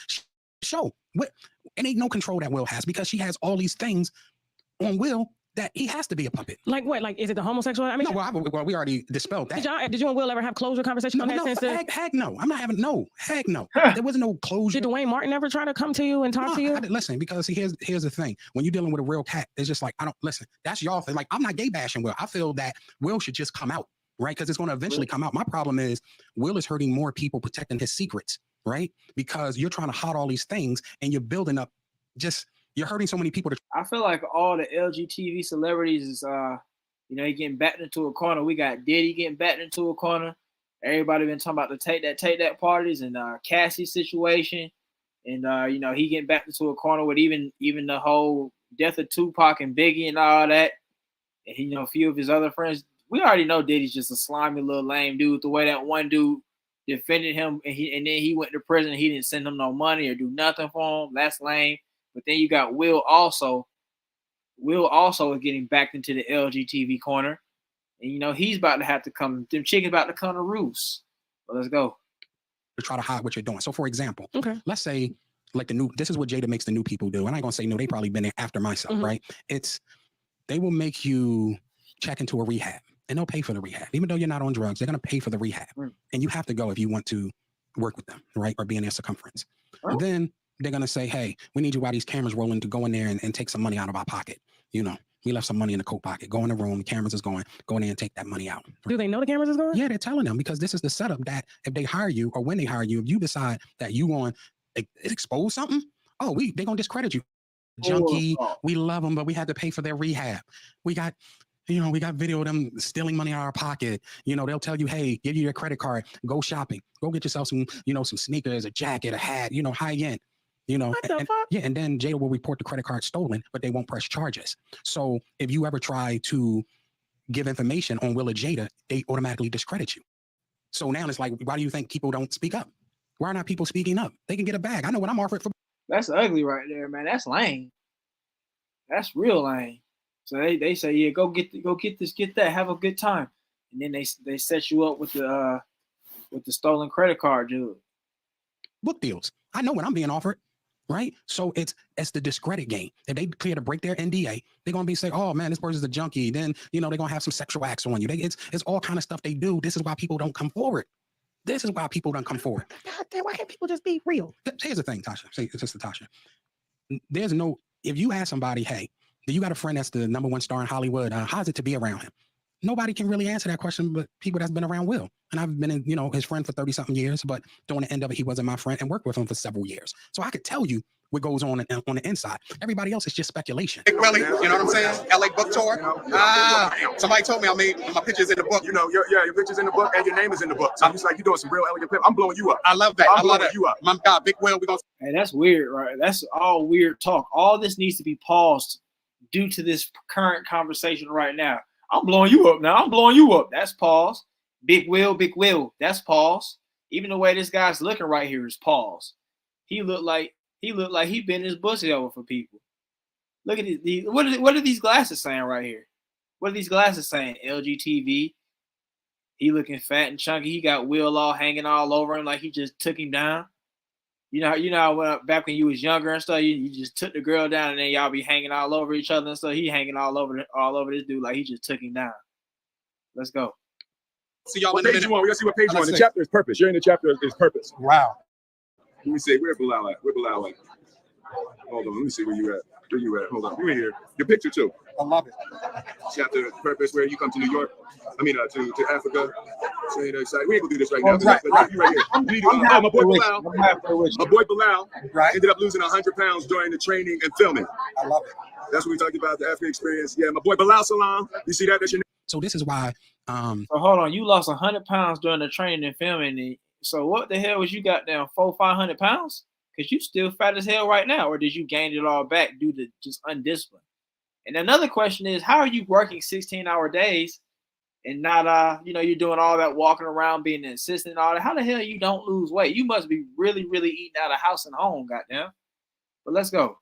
and ain't no control that Will has because she has all these things on Will that he has to be a puppet. Like what? Like, is it the homosexual? I mean, no, well, we already dispelled that. Did you and Will ever have closure conversation on that sense? Heck no. I'm not having heck no. There was no closure. Did Dwayne Martin ever try to come to you and talk to you? Listen, because here's the thing. When you're dealing with a real cat, it's just like, listen, that's y'all thing. Like, I'm not gay bashing Will. I feel that Will should just come out, right? Because it's going to eventually come out. My problem is Will is hurting more people protecting his secrets, right? Because you're trying to hide all these things and you're building up you're hurting so many people. I feel like all the LGTV celebrities is, he getting backed into a corner. We got Diddy getting backed into a corner. Everybody been talking about the take that parties and Cassie situation, and he getting backed into a corner with even the whole death of Tupac and Biggie and all that. And a few of his other friends. We already know Diddy's just a slimy little lame dude. The way that one dude defended him, and then he went to prison. He didn't send him no money or do nothing for him. That's lame. But then you got Will also. Will also is getting backed into the LGTV corner. And, he's about to have to come. Them chickens about to come to roost. But let's go. To try to hide what you're doing. So, for example, let's say, like this is what Jada makes the new people do. And I ain't going to say no, they probably been there after myself, right? They will make you check into a rehab. And they'll pay for the rehab. Even though you're not on drugs, they're going to pay for the rehab. And you have to go if you want to work with them, right? Or be in their circumference. And then they're going to say, hey, we need you while these cameras rolling to go in there and take some money out of our pocket. We left some money in the coat pocket. Go in the room. The cameras is going. Go in there and take that money out. Do they know the cameras is going? Yeah, they're telling them because this is the setup that if they hire you or when they hire you, if you decide that you want to expose something, they're going to discredit you. Junkie, we love them, but we had to pay for their rehab. We got video of them stealing money out of our pocket. They'll tell you, hey, give you your credit card, go shopping, go get yourself some, some sneakers, a jacket, a hat, high end. And then Jada will report the credit card stolen, but they won't press charges. So if you ever try to give information on Will or Jada, they automatically discredit you. So now it's like, why do you think people don't speak up? Why are not people speaking up? They can get a bag. I know what I'm offered for. That's ugly right there, man. That's lame. That's real lame. So they say, yeah, go get this, get that, have a good time, and then they set you up with the stolen credit card, dude. Book deals. I know what I'm being offered. Right? So it's the discredit game. If they clear to break their NDA, they're gonna be saying, oh man, this person's a junkie. Then they're gonna have some sexual acts on you. It's all kind of stuff they do. This is why people don't come forward. This is why people don't come forward. God damn, why can't people just be real? Here's the thing, Tasha. Sister Tasha. If you ask somebody, hey, do you got a friend that's the #1 star in Hollywood? How's it to be around him? Nobody can really answer that question, but people that's been around Will. And I've been, his friend for 30-something years, but during the end of it, he wasn't my friend and worked with him for several years. So I could tell you what goes on the inside. Everybody else is just speculation. Big Willie, you know what I'm saying? LA book tour. Somebody told me I made my pictures in the book. Your picture's in the book and your name is in the book. So it's like you're doing some real elegant pimp. I'm blowing you up. I love that. I'm blowing you up. My God, Big Will, Hey, that's weird, right? That's all weird talk. All this needs to be paused due to this current conversation right now. I'm blowing you up now. I'm blowing you up. That's pause. Big Will. That's pause. Even the way this guy's looking right here is pause. He looked like he bent his pussy over for people. Look at these. What are these glasses saying right here? What are these glasses saying? LG TV. He looking fat and chunky. He got Will all hanging all over him like he just took him down. You know, back when you was younger and stuff, you just took the girl down and then y'all be hanging all over each other and stuff. He hanging all over this dude like he just took him down. Let's go. See y'all What in a page minute. you on? We gotta see what page you on. The chapter is purpose. You're in the chapter is purpose. Wow. Let me see. Where Bilal at? Hold on. Let me see where you at. Hold on. You in here. Your picture too. I love it. Chapter purpose. Where you come to New York. I mean, to Africa. So, we ain't gonna do this right now. Right. You right here. My boy Bilal. My boy Bilal ended up losing 100 pounds during the training and filming. I love it. That's what we talked about, the African experience. Yeah, my boy Bilal Salam. You see that? That's your name. So this is why. So hold on. You lost 100 pounds during the training and filming. So what the hell was you got down 400-500 pounds? Because you still fat as hell right now, or did you gain it all back due to just undiscipline? And another question is, how are you working 16-hour days and not, you're doing all that walking around, being an assistant and all that? How the hell you don't lose weight? You must be really, really eating out of house and home, goddamn. But let's go.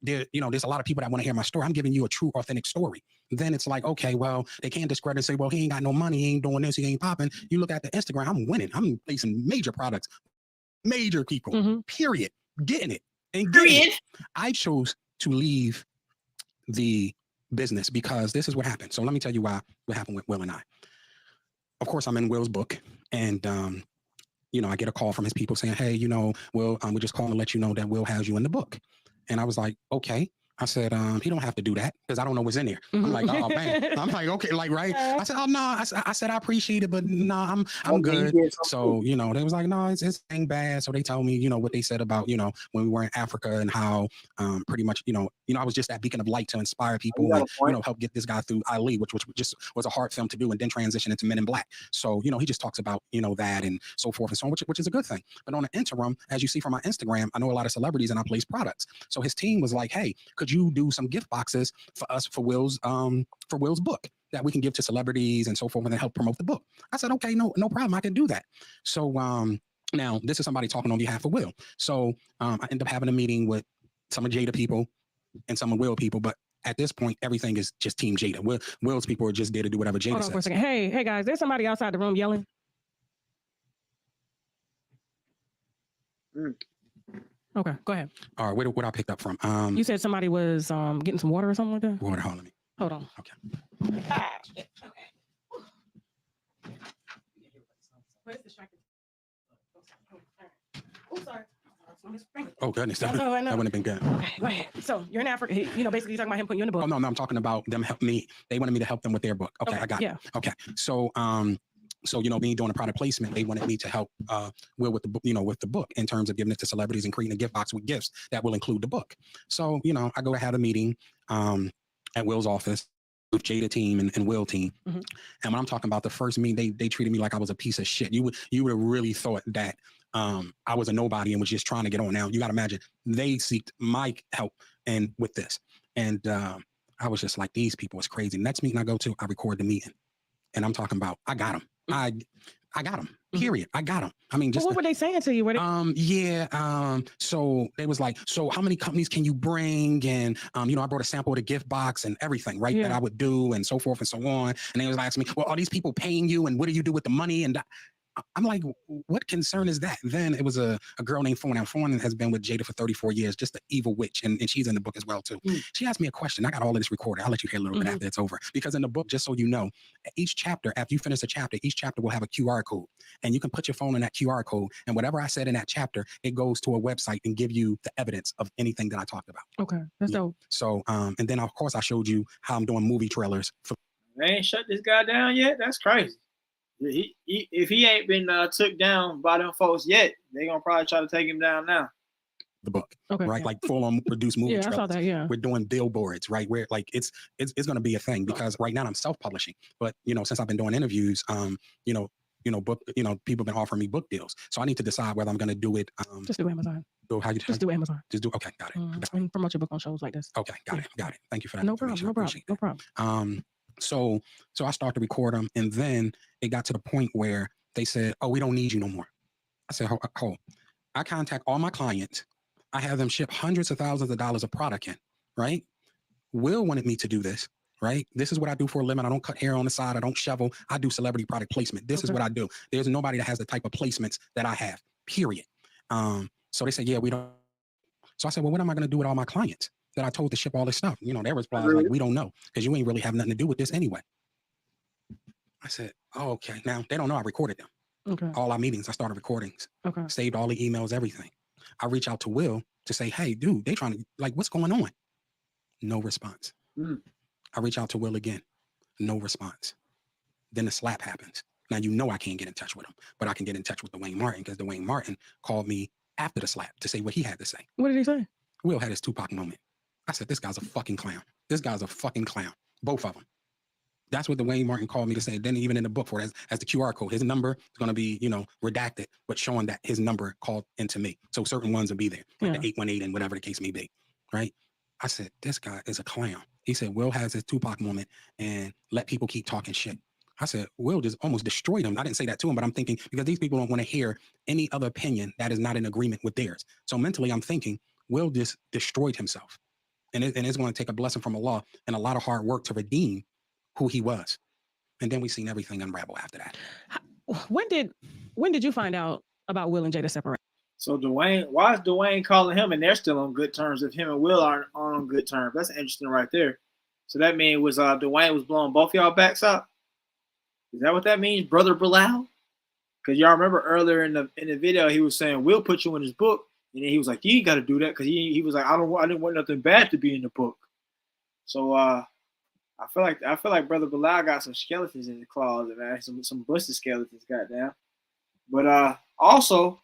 There's a lot of people that want to hear my story. I'm giving you a true, authentic story. Then it's like, okay, well, they can't discredit and say, well, he ain't got no money, he ain't doing this, he ain't popping. You look at the Instagram, I'm winning. I'm placing major products, major people, period, getting it. And getting it. I chose to leave the business because this is what happened. So let me tell you what happened with Will and I. Of course, I'm in Will's book, and I get a call from his people saying, hey, Will, we're just calling to let you know that Will has you in the book. And I was like, okay. I said, he don't have to do that because I don't know what's in there. I'm like, oh man. I'm like, okay, like, right. I said, oh no. I said, I appreciate it, but no, I'm good. So, they was like, no, it's ain't bad. So they told me, what they said about, when we were in Africa and how pretty much, I was just that beacon of light to inspire people and, help get this guy through Ali, which just was a hard film to do and then transition into Men in Black. So, he just talks about, that and so forth and so on, which is a good thing. But on the interim, as you see from my Instagram, I know a lot of celebrities and I place products. So his team was like, hey, could you do some gift boxes for us for Will's book that we can give to celebrities and so forth and then help promote the book? I said, okay, no problem. I can do that. So now this is somebody talking on behalf of Will. So I end up having a meeting with some of Jada people and some of Will people, but at this point, everything is just Team Jada. Will's people are just there to do whatever Jada Hold on says. for a second. Hey guys, there's somebody outside the room yelling. Okay, go ahead. All right, what I picked up from? You said somebody was getting some water or something like that? Water, hold on. Hold on. Okay. Okay. Where's the striker? Oh, sorry. Oh goodness, that wouldn't have been good. Okay, go ahead. So you're in Africa. Basically you're talking about him putting you in the book. Oh no, I'm talking about them help me. They wanted me to help them with their book. Okay, I got it. Okay, so me doing a product placement, they wanted me to help Will with the book, with the book in terms of giving it to celebrities and creating a gift box with gifts that will include the book. So, I go have a meeting at Will's office with Jada team and Will team. And when I'm talking about the first meeting, they treated me like I was a piece of shit. You would have really thought that I was a nobody and was just trying to get on. Now you got to imagine they seeked my help and with this. And I was just like, these people is crazy. Next meeting I go to, I record the meeting. And I'm talking about, I got them. I got them. Period. I got them. I mean, just what were they saying to you? So they was like, so how many companies can you bring? And I brought a sample of the gift box and everything, right? That I would do and so forth and so on. And they was asking me, well, are these people paying you? And what do you do with the money? And I'm like, what concern is that? Then it was a girl named Fawn. Now, Fawn has been with Jada for 34 years, just an evil witch. And she's in the book as well, too. She asked me a question. I got all of this recorded. I'll let you hear a little bit after it's over. Because in the book, just so you know, each chapter, after you finish a chapter, each chapter will have a QR code. And you can put your phone in that QR code. And whatever I said in that chapter, it goes to a website and give you the evidence of anything that I talked about. Okay, that's dope. So, and then, of course, I showed you how I'm doing movie trailers for They ain't shut this guy down yet. That's crazy. If he ain't been took down by them folks yet, they gonna probably try to take him down now. The book, Okay, right? Like full on produce movie. Yeah, I saw that. Yeah, we're doing billboards, right? Where like it's going to be a thing because right now I'm self-publishing, but since I've been doing interviews, book, people have been offering me book deals, so I need to decide whether I'm going to do it. Just do Amazon. Do Amazon. Just do. Okay, got it. And promote your book on shows like this. Okay, got it. Thank you for that. No problem. So I started to record them, and then it got to the point where they said, "Oh, we don't need you no more." I said, "Hold." I contact all my clients. I have them ship hundreds of thousands of dollars of product in, right? Will wanted me to do this, right? This is what I do for a living. I don't cut hair on the side. I don't shovel. I do celebrity product placement. This is what I do. There's nobody that has the type of placements that I have, period. So they said, yeah, we don't. So I said, well, what am I going to do with all my clients that I told to ship all this stuff? Their response was like, we don't know because you ain't really have nothing to do with this anyway. I said, oh, okay. Now, they don't know I recorded them. Okay. All our meetings, I started recordings. Okay. Saved all the emails, everything. I reach out to Will to say, hey, dude, they trying to, like, what's going on? No response. I reach out to Will again. No response. Then the slap happens. Now, I can't get in touch with him, but I can get in touch with Dwayne Martin because Dwayne Martin called me after the slap to say what he had to say. What did he say? Will had his Tupac moment. I said, this guy's a fucking clown. This guy's a fucking clown. Both of them. That's what Dwayne Martin called me to say. Then even in the book for it, as the QR code, his number is going to be, redacted, but showing that his number called into me. So certain ones will be there, like the 818 and whatever the case may be, right? I said, this guy is a clown. He said, Will has his Tupac moment and let people keep talking shit. I said, Will just almost destroyed him. I didn't say that to him, but I'm thinking because these people don't want to hear any other opinion that is not in agreement with theirs. So mentally, I'm thinking Will just destroyed himself. And it's going to take a blessing from Allah and a lot of hard work to redeem who he was. And then we seen everything unravel after that. When did you find out about Will and Jada separate? So why is Dwayne calling him and they're still on good terms if him and Will aren't on good terms? That's interesting right there. So that means Dwayne was blowing both y'all backs out? Is that what that means, Brother Bilal? Because y'all remember earlier in the video he was saying Will put you in his book, and then he was like, you ain't got to do that because he was like, I didn't want nothing bad to be in the book. So I feel like Brother Bilal got some skeletons in the closet, man. Some busted skeletons, goddamn. But also,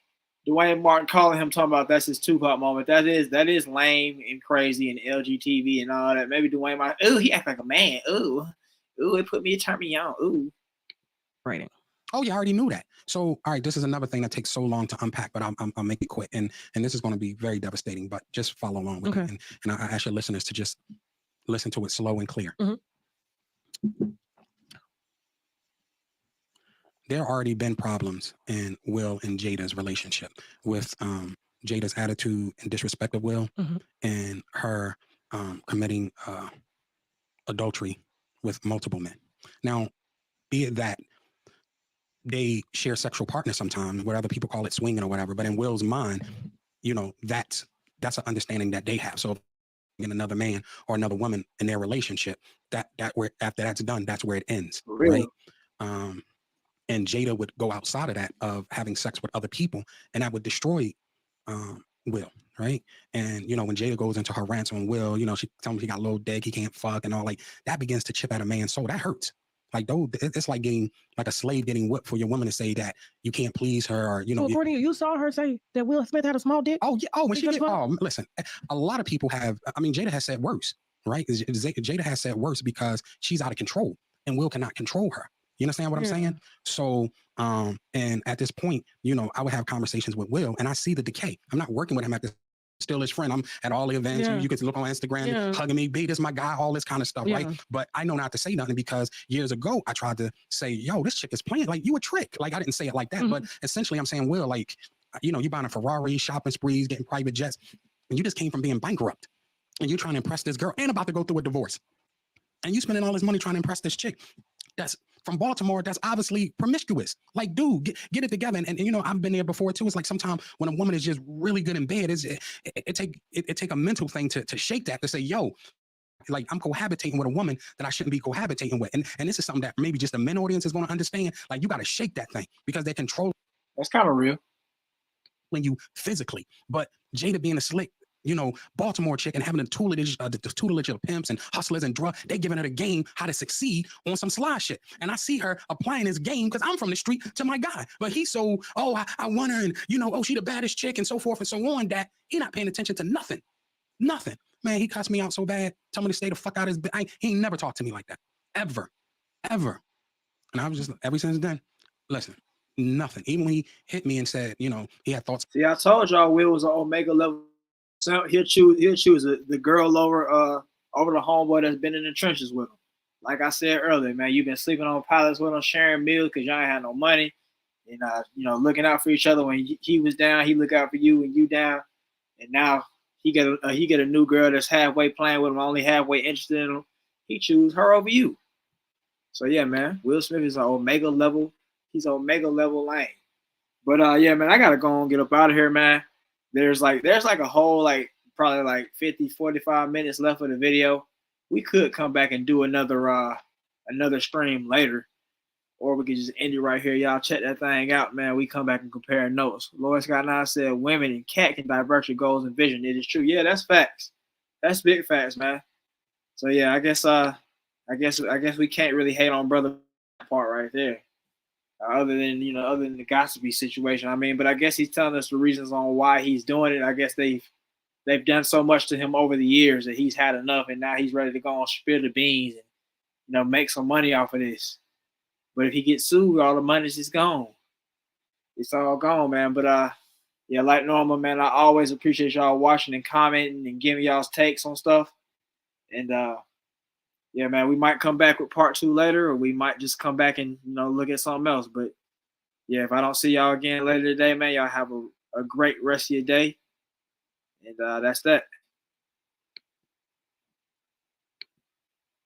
Dwayne Martin calling him talking about that's his Tupac moment. That is lame and crazy and LGTV and all that. Maybe Dwayne Martin, he act like a man. Ooh, it turned me on. Ooh. Rating. Oh yeah, I already knew that. So all right, this is another thing that takes so long to unpack, but I'll make it quick. And this is going to be very devastating, but just follow along with it. And I ask your listeners to just listen to it slow and clear. There already been problems in Will and Jada's relationship with Jada's attitude and disrespect of Will and her committing adultery with multiple men. Now, be it that they share sexual partners sometimes, where other people call it swinging or whatever, but in Will's mind, that's an understanding that they have. So in another man or another woman in their relationship, that where after that's done, that's where it ends. Really? Right. And Jada would go outside of that of having sex with other people, and that would destroy Will, right? And when Jada goes into her rants on Will, she tells him he got low dick, he can't fuck, and all like that begins to chip at a man's soul. That hurts. Like, though, it's like getting like a slave getting whipped for your woman to say that you can't please her, or So according to you, saw her say that Will Smith had a small dick. Oh yeah. Oh, when she did. Oh, listen, a lot of people have. I mean, Jada has said worse, right? Jada has said worse because she's out of control, and Will cannot control her. You understand what I'm saying? So, and at this point, I would have conversations with Will, and I see the decay. I'm not working with him at this. Still his friend. I'm at all the events. You can look on Instagram, hugging me, B, this my guy, all this kind of stuff, right? But I know not to say nothing because years ago I tried to say, yo, this chick is playing like you a trick. Like I didn't say it like that, but essentially I'm saying, Will, like, you buying a Ferrari, shopping sprees, getting private jets, and you just came from being bankrupt, and you trying to impress this girl and about to go through a divorce, and you spending all this money trying to impress this chick that's from Baltimore, that's obviously promiscuous. Like, dude, get it together. And I've been there before too. It's like sometimes when a woman is just really good in bed, it take a mental thing to shake that, to say, yo, like I'm cohabitating with a woman that I shouldn't be cohabitating with. And this is something that maybe just the men audience is going to understand. Like, you got to shake that thing because they control. That's kind of real. When you physically, but Jada being a slick, you know, Baltimore chick and having the tutelage of pimps and hustlers and drug. They giving her the game how to succeed on some sly shit. And I see her applying this game because I'm from the street to my guy. But he's so, I want her, and you know, she the baddest chick and so forth and so on, that he not paying attention to nothing. Nothing. Man, he cussed me out so bad. Tell me to stay the fuck out of his. He ain't never talked to me like that. Ever. And I was just, ever since then, listen, nothing. Even when he hit me and said, you know, he had thoughts. See, I told y'all Will was an Omega level. So he'll choose the girl over the homeboy that's been in the trenches with him. Like I said earlier, man, you've been sleeping on pilots with him, sharing meals because y'all ain't had no money, and you know, looking out for each other. When he was down, he look out for you when you down, and now he get a new girl that's halfway playing with him, only halfway interested in him. He choose her over you. So yeah, man, Will Smith is an Omega level. He's an Omega level lane. But yeah, man, I gotta go and get up out of here, man. There's like a whole probably like 50, 45 minutes left of the video. We could come back and do another stream later, or we could just end it right here. Y'all check that thing out, man. We come back and compare notes. Lois Scott now said women and cat can divert your goals and vision. It is true. Yeah, that's facts. That's big facts, man. So yeah, I guess we can't really hate on brother part right there. Other than the gossipy situation. I mean, but I guess he's telling us the reasons on why he's doing it. I guess they've done so much to him over the years that he's had enough, and now he's ready to go and spill the beans and, you know, make some money off of this. But if he gets sued, all the money's just gone. It's all gone, man. But yeah, like normal, man, I always appreciate y'all watching and commenting and giving y'all's takes on stuff. And yeah, man, we might come back with part 2 later, or we might just come back and, you know, look at something else. But yeah, if I don't see y'all again later today, man, y'all have a great rest of your day. And that's that.